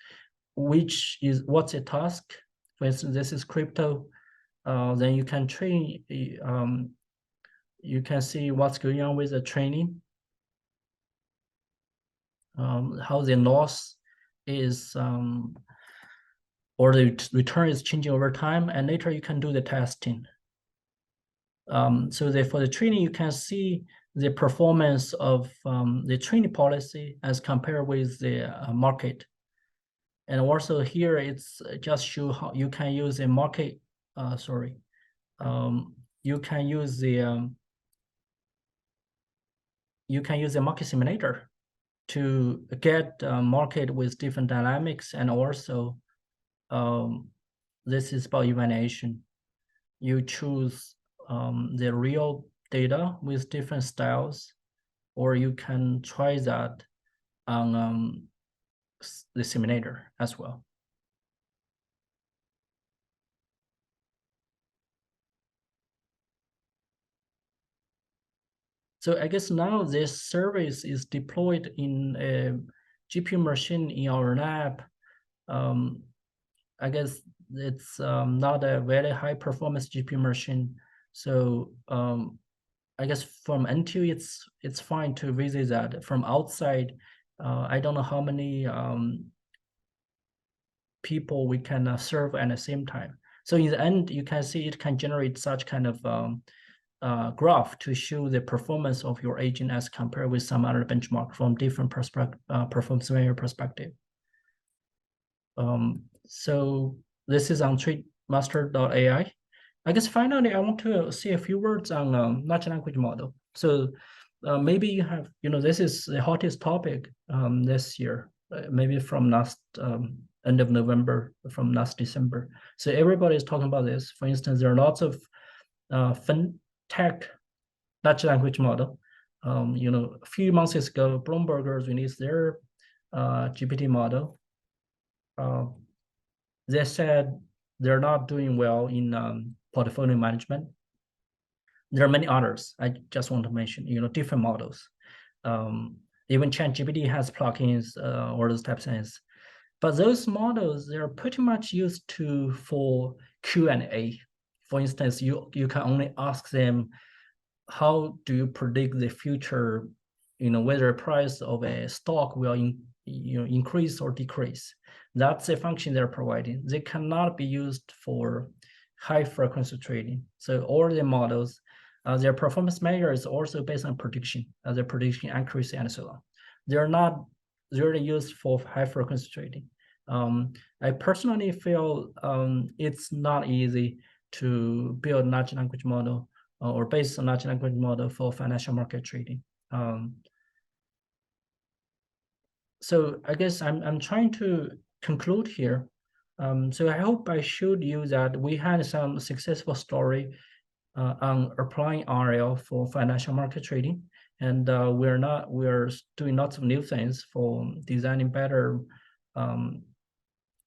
S2: what's a task. For instance, this is crypto. Then you can train. You can see what's going on with the training, how the loss is, or the return is changing over time, and later you can do the testing. So for the training, you can see the performance of the training policy as compared with the market. And also here, it's just show how you can use a market, you can use the market simulator to get a market with different dynamics, and also this is about evaluation. You choose the real data with different styles, or you can try that on the simulator as well. So I guess now this service is deployed in a GPU machine in our lab. I guess it's not a very high performance GPU machine. So I guess from NTU, it's fine to visit that. From outside, I don't know how many people we can serve at the same time. So in the end, you can see it can generate such kind of graph to show the performance of your agent as compared with some other benchmark from different performance measure perspective. So this is on TradeMaster.ai. I guess finally, I want to say a few words on natural language model. So maybe you have, this is the hottest topic this year, maybe from last end of November, from last December. So everybody is talking about this. For instance, there are lots of fintech natural language model. A few months ago, Bloomberg released their GPT model. They said they're not doing well in portfolio management. There are many others. I just want to mention, different models. Even ChatGPT has plugins or those types of things. But those models, they're pretty much used for Q&A. For instance, you can only ask them, how do you predict the future, whether the price of a stock will increase or decrease? That's a function they're providing. They cannot be used for high frequency trading. So all the models, their performance measure is also based on prediction, their prediction accuracy and so on. They're not really used for high frequency trading. I personally feel it's not easy to build natural language model or based on natural language model for financial market trading. So I guess I'm trying to conclude here. So I hope I showed you that we had some successful story on applying RL for financial market trading, and we're doing lots of new things for designing better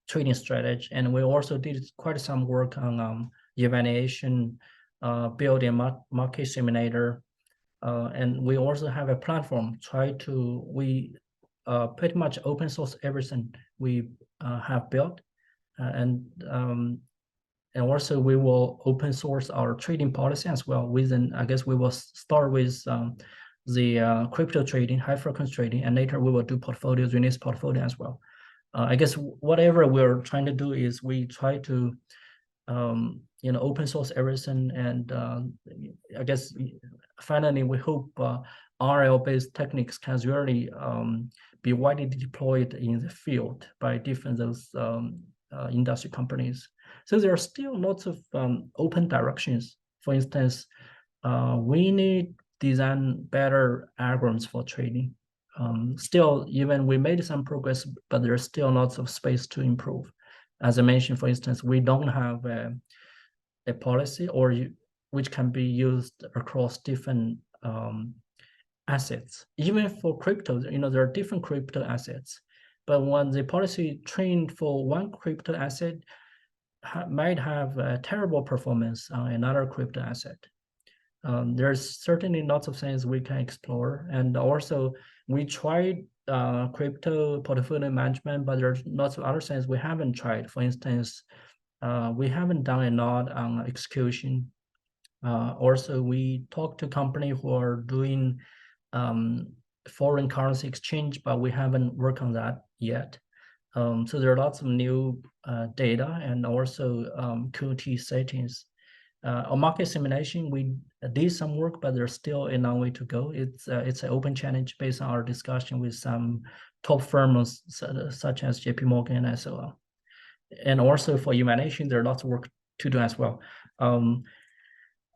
S2: trading strategy, and we also did quite some work on evaluation, building market simulator, and we also have a platform. We pretty much open source everything we have built, and also we will open source our trading policy as well. I guess we will start with the crypto trading, high frequency trading, and later we will do portfolios, release portfolio as well. I guess whatever we're trying to do is we try to open source everything, and I guess finally we hope RL-based techniques can really be widely deployed in the field by different industry companies. So there are still lots of open directions. For instance, we need design better algorithms for trading. Still, even we made some progress, but there's still lots of space to improve. As I mentioned, for instance, we don't have a policy which can be used across different assets. Even for crypto, there are different crypto assets, but when the policy trained for one crypto asset might have a terrible performance on another crypto asset. There's certainly lots of things we can explore, and also we tried crypto portfolio management, but there's lots of other things we haven't tried. For instance, we haven't done a lot on execution. Also, we talked to companies who are doing foreign currency exchange, but we haven't worked on that yet. So there are lots of new data and also QT settings. On market simulation, we did some work, but there's still a long way to go. It's an open challenge based on our discussion with some top firms such as JP Morgan and so on. And also for evaluation, there are lots of work to do as well.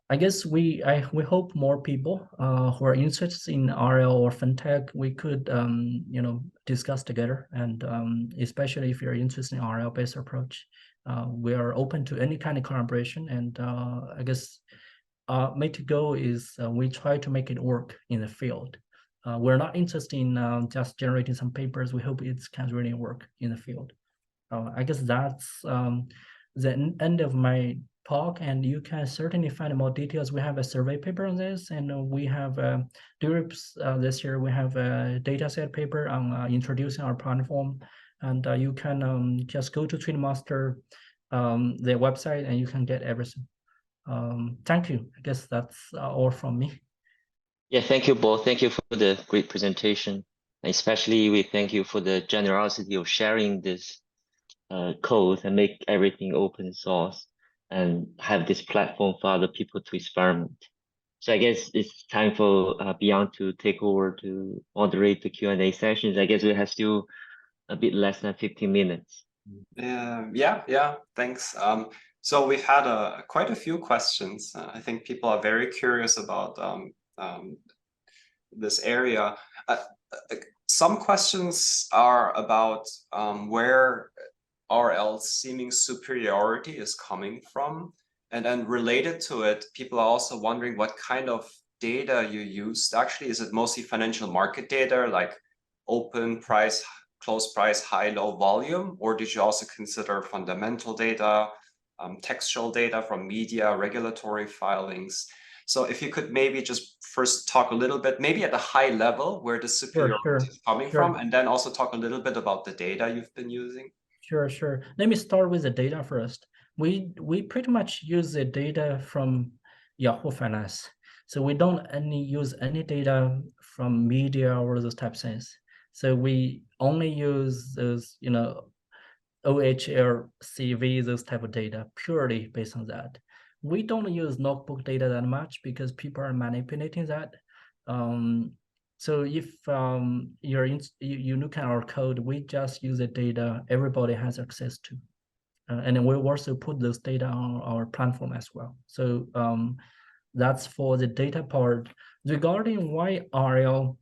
S2: I guess we hope more people who are interested in RL or fintech, we could discuss together, and especially if you're interested in RL-based approach, we are open to any kind of collaboration. And I guess main goal is we try to make it work in the field. We're not interested in just generating some papers. We hope it can really work in the field. I guess that's the end of my talk, and you can certainly find more details. We have a survey paper on this, and we have this year we have a data set paper on introducing our platform, and you can just go to TradeMaster, their website, and you can get everything. Thank you. I guess that's all from me.
S1: Yeah, thank you, Bo. Thank you for the great presentation. Especially, we thank you for the generosity of sharing this code and make everything open source and have this platform for other people to experiment. So I guess it's time for Byoung to take over to moderate the Q&A sessions. I guess we have still a bit less than 15 minutes.
S3: Yeah, thanks. So we've had quite a few questions. I think people are very curious about this area. Some questions are about where RL's seeming superiority is coming from. And then related to it, people are also wondering what kind of data you used. Actually, is it mostly financial market data like open price, close price, high, low volume? Or did you also consider fundamental data, textual data from media, regulatory filings? So if you could maybe just first talk a little bit, maybe at a high level, where the superiority is coming from, and then also talk a little bit about the data you've been using.
S2: Sure. Let me start with the data first. We pretty much use the data from Yahoo Finance. So we don't use any data from media or those type of things. So we only use those, OHL, CV, those type of data purely based on that. We don't use notebook data that much because people are manipulating that. So if you look at our code, we just use the data everybody has access to. And then we also put those data on our platform as well. So that's for the data part. Regarding why RL,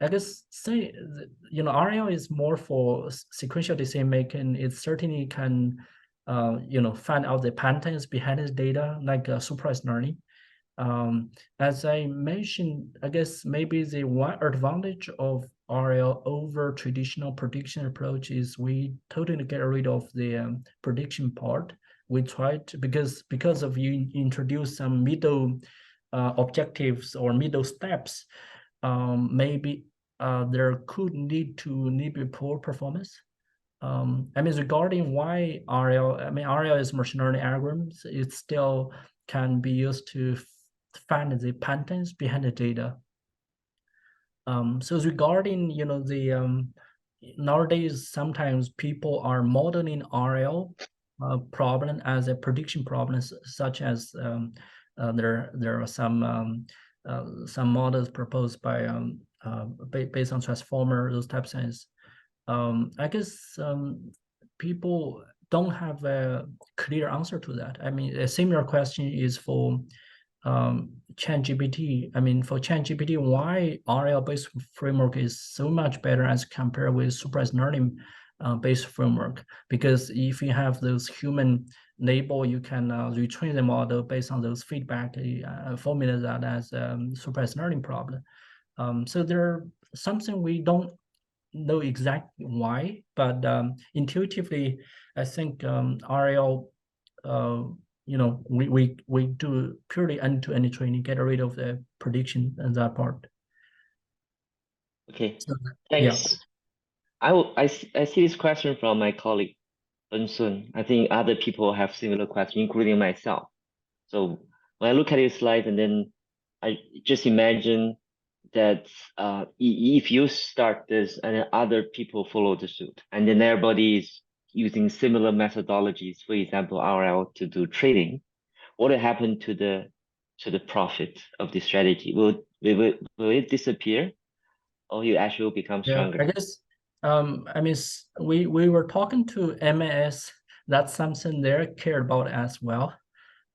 S2: I guess RL is more for sequential decision making. It certainly can, find out the patterns behind this data, like supervised learning. As I mentioned, I guess maybe the one advantage of RL over traditional prediction approach is we totally get rid of the prediction part. We tried to, because of you introduce some middle objectives or middle steps, maybe there could lead to maybe poor performance. Regarding why RL, RL is machine learning algorithms, it still can be used to find the patterns behind the data. So regarding, nowadays, sometimes people are modeling RL problem as a prediction problem, such as there are some models proposed by based on transformer, those types of things. I guess people don't have a clear answer to that. A similar question is for ChatGPT. For ChatGPT, why RL-based framework is so much better as compared with supervised learning based framework? Because if you have those human label, you can retrain the model based on those feedback, formulate that as supervised learning problem. So there something we don't know exactly why, but intuitively, I think RL, we do purely end-to-end training, get rid of the prediction and that part.
S1: Okay,
S2: so,
S1: thanks. Yeah. I see this question from my colleague Byoung-Hyoun. I think other people have similar questions, including myself. So when I look at your slide, and then I just imagine that if you start this and then other people follow the suit, and then everybody is using similar methodologies, for example, RL to do trading, what will happen to the profit of the strategy? Will it disappear, or you actually will become stronger?
S2: I guess we were talking to MAS. That's something they care about as well.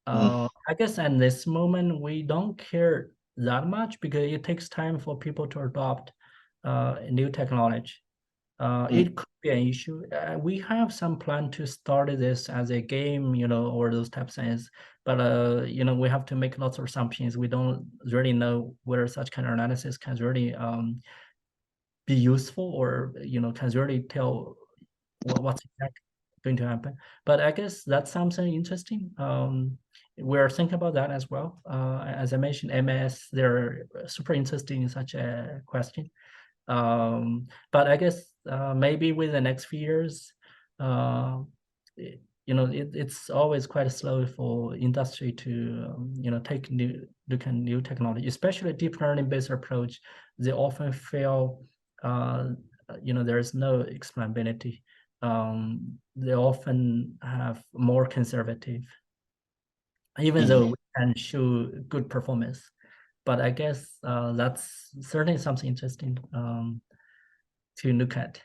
S2: I guess at this moment we don't care that much because it takes time for people to adopt new technology. It could be an issue. We have some plan to start this as a game, or those types of things. But you know, we have to make lots of assumptions. We don't really know whether such kind of analysis can really be useful, or you know, can really tell what's exactly going to happen. But I guess that's something interesting. We're thinking about that as well. As I mentioned, MS, they're super interested in such a question. But I guess maybe within the next few years, you know, it's always quite slow for industry to you know, look at new technology, especially deep learning based approach. They often fail. You know, there is no explainability. They often have more conservative, even though we can show good performance. But I guess that's certainly something interesting to look at.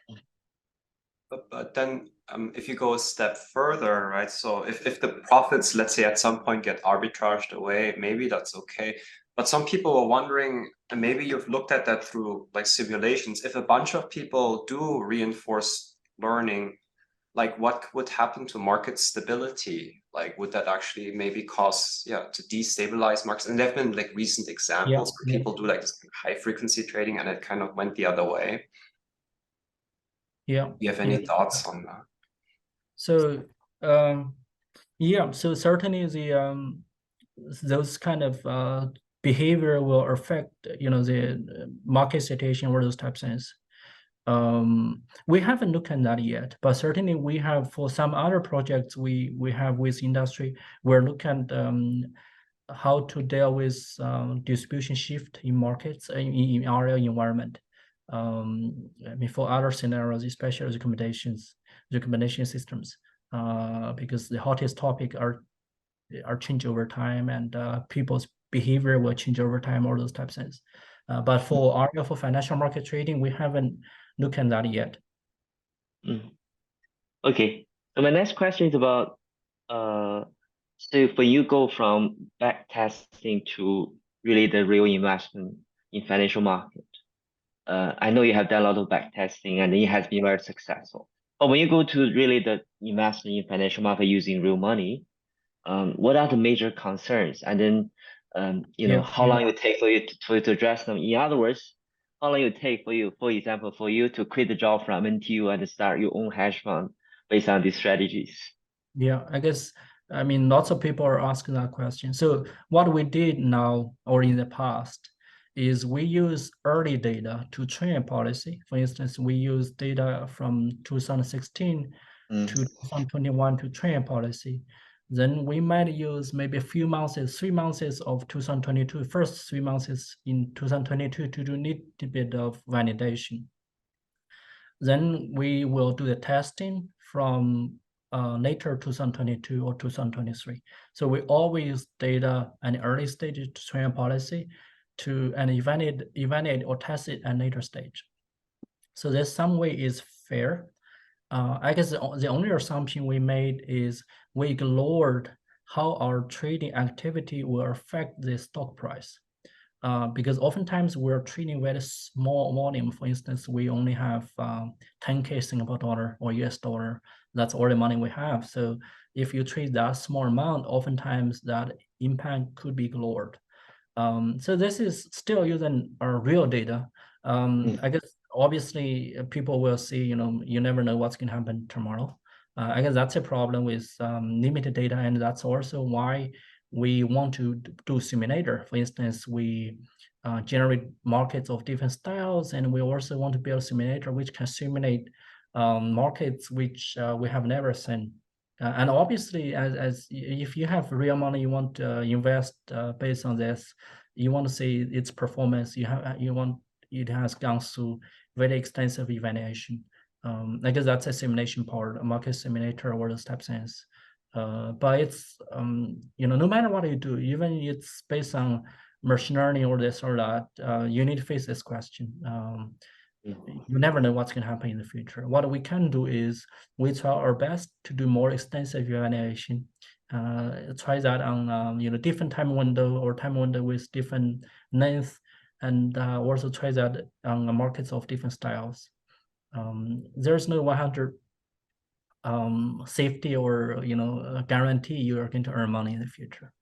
S3: But then if you go a step further, right? So if the profits, let's say at some point get arbitraged away, maybe that's okay. But some people are wondering, and maybe you've looked at that through like simulations, if a bunch of people do reinforced learning, like what would happen to market stability? Like, would that actually maybe cause, to destabilize markets? And there have been like recent examples where people do like this high frequency trading and it kind of went the other way.
S2: Yeah.
S3: Do you have any thoughts on that?
S2: So, yeah, so certainly the those kind of behavior will affect, you know, the market situation or those types of things. We haven't looked at that yet, but certainly we have, for some other projects we have with industry, we're looking at how to deal with distribution shift in markets in RL environment. I mean, for other scenarios, especially recommendation systems, because the hottest topic are change over time, and people's behavior will change over time, all those types of things. But for RL, for financial market trading, we haven't looked at that yet.
S1: Okay, so my next question is about so when you go from back testing to really the real investment in financial market, I know you have done a lot of back testing and it has been very successful. But when you go to really the investment in financial market using real money, what are the major concerns? And then, you know, how long it would take for you to address them? In other words, how long it would take for you, for example, for you to quit the job from NTU and start your own hedge fund based on these strategies?
S2: Yeah, I guess, I mean, lots of people are asking that question. So what we did now or in the past is we use early data to train a policy. For instance, we use data from 2016 to 2021 to train a policy. Then we might use maybe a few months, 3 months of 2022, first 3 months in 2022 to do a little bit of validation. Then we will do the testing from later 2022 or 2023. So we always data an early stage to train a policy and evaluate or test it at later stage. So there's some way is fair. I guess the only assumption we made is we ignored how our trading activity will affect the stock price. Because oftentimes we're trading very small volume. For instance, we only have 10K Singapore dollar or US dollar. That's all the money we have. So if you trade that small amount, oftentimes that impact could be ignored. So this is still using our real data. I guess obviously people will see, you know, you never know what's going to happen tomorrow. I guess that's a problem with limited data, and that's also why we want to do simulator. For instance, we generate markets of different styles, and we also want to build a simulator which can simulate markets which we have never seen. And obviously, as if you have real money, you want to invest based on this, you want to see its performance. You want it has gone through very extensive evaluation. I guess that's a simulation part, a market simulator or those types of things. But it's you know, no matter what you do, even it's based on machine learning or this or that, you need to face this question. You never know what's going to happen in the future. What we can do is we try our best to do more extensive evaluation. Try that on you know, different time window or time window with different length, and also try that on markets of different styles. There's no 100 safety or guarantee you are going to earn money in the future.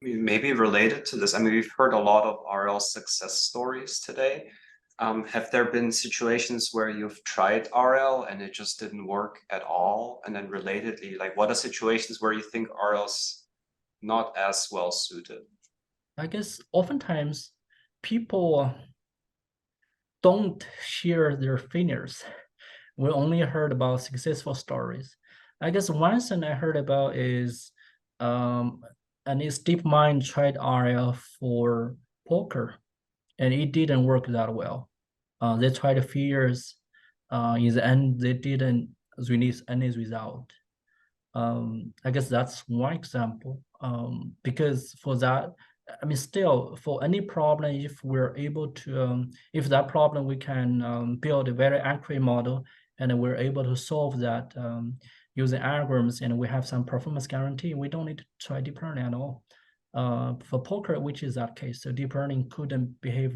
S3: Maybe related to this, I mean, we've heard a lot of RL success stories today. Have there been situations where you've tried RL and it just didn't work at all? And then relatedly, like what are situations where you think RL's not as well suited?
S2: I guess oftentimes people don't share their failures. We only heard about successful stories. I guess one thing I heard about is an DeepMind tried RL for poker, and it didn't work that well. They tried a few years. In the end, they didn't release any result. I guess that's one example. Because for that, I mean, still for any problem, if we're able to, if that problem we can build a very accurate model, and we're able to solve that using algorithms, and we have some performance guarantee, we don't need to try deep learning at all. For poker, which is that case, so deep learning couldn't behave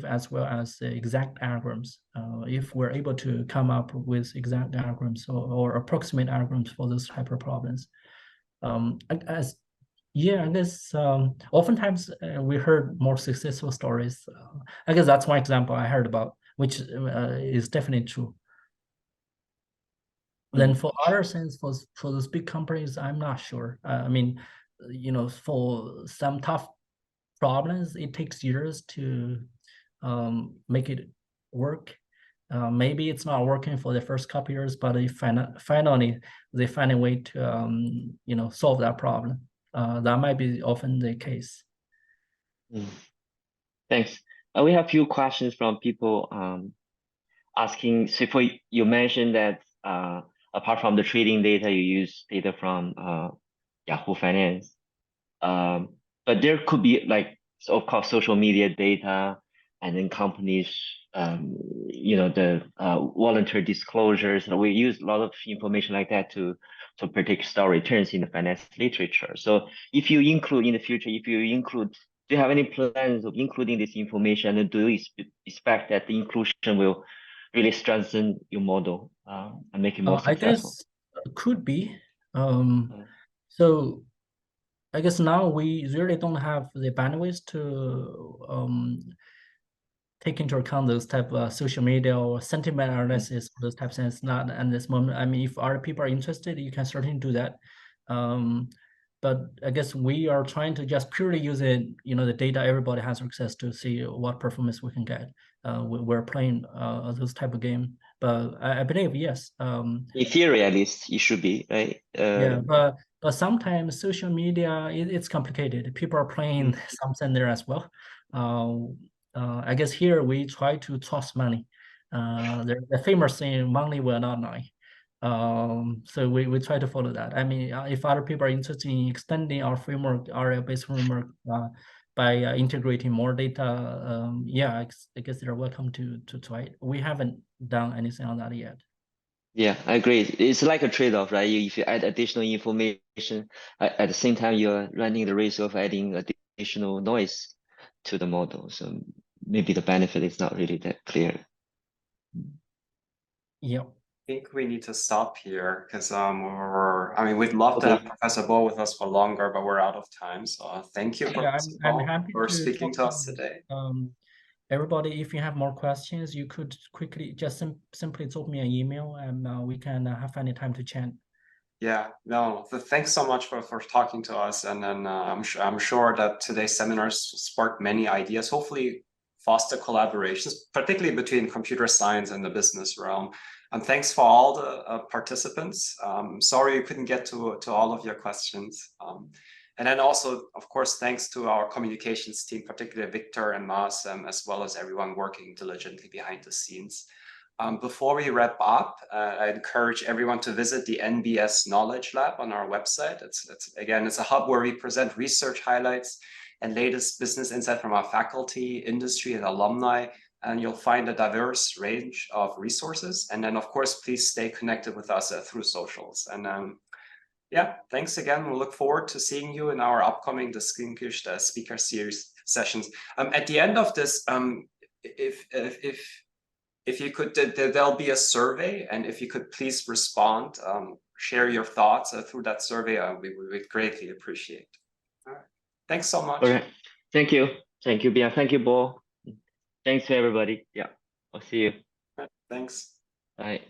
S2: as well as the exact algorithms. If we're able to come up with exact algorithms or approximate algorithms for those type of problems. I guess oftentimes we heard more successful stories. I guess that's one example I heard about, which is definitely true. Then for other things, for those big companies, I'm not sure. I mean, for some tough problems, it takes years to make it work. Maybe it's not working for the first couple years, but finally they find a way to solve that problem. That might be often the case.
S1: Thanks. We have a few questions from people asking. So you mentioned that apart from the trading data, you use data from Yahoo Finance. But there could be like, of course, social media data, and then companies, the voluntary disclosures. We use a lot of information like that to predict stock returns in the finance literature. So if you include in the future, do you have any plans of including this information, and do you expect that the inclusion will really strengthen your model and make it more successful?
S2: I guess it could be. So I guess now we really don't have the bandwidth to take into account those type of social media or sentiment analysis, those types of things. Not at this moment. I mean, if other people are interested, you can certainly do that. But I guess we are trying to just purely use it, the data everybody has access to, see what performance we can get. We're playing those type of game, but I believe yes.
S1: In theory, at least, it should be, right?
S2: Yeah, but sometimes social media it's complicated. People are playing something there as well. I guess here we try to trust money. The famous saying, "Money will not lie." So we try to follow that. I mean, if other people are interested in extending our framework, our base framework, by integrating more data, I guess they're welcome to try it. We haven't done anything on that yet.
S1: Yeah, I agree. It's like a trade-off, right? If you add additional information, at the same time, you're running the risk of adding additional noise to the model. So maybe the benefit is not really that clear.
S2: Yeah.
S3: I think we need to stop here because we'd love to have Professor Bo with us for longer, but we're out of time. So thank you, Professor Bo, for speaking to us today.
S2: Everybody, if you have more questions, you could quickly just simply drop me an email, and we can have any time to chat.
S3: Yeah, no, thanks so much for talking to us, and then I'm sure that today's seminars sparked many ideas, hopefully foster collaborations, particularly between computer science and the business realm. And thanks for all the participants. Sorry you couldn't get to all of your questions. And then also, of course, thanks to our communications team, particularly Victor and Mas, as well as everyone working diligently behind the scenes. Before we wrap up, I encourage everyone to visit the NBS Knowledge Lab on our website. It's a hub where we present research highlights and latest business insight from our faculty, industry, and alumni. And you'll find a diverse range of resources. And then, of course, please stay connected with us through socials. And thanks again. We'll look forward to seeing you in our upcoming Distinguished Speaker Series sessions. At the end of this, if if you could, there'll be a survey, and if you could please respond, share your thoughts through that survey, we would greatly appreciate. All right. Thanks so much.
S1: All right. Thank you. Thank you, Bia. Thank you, Bo. Thanks to everybody. Yeah. I'll see you.
S3: Thanks.
S1: Bye.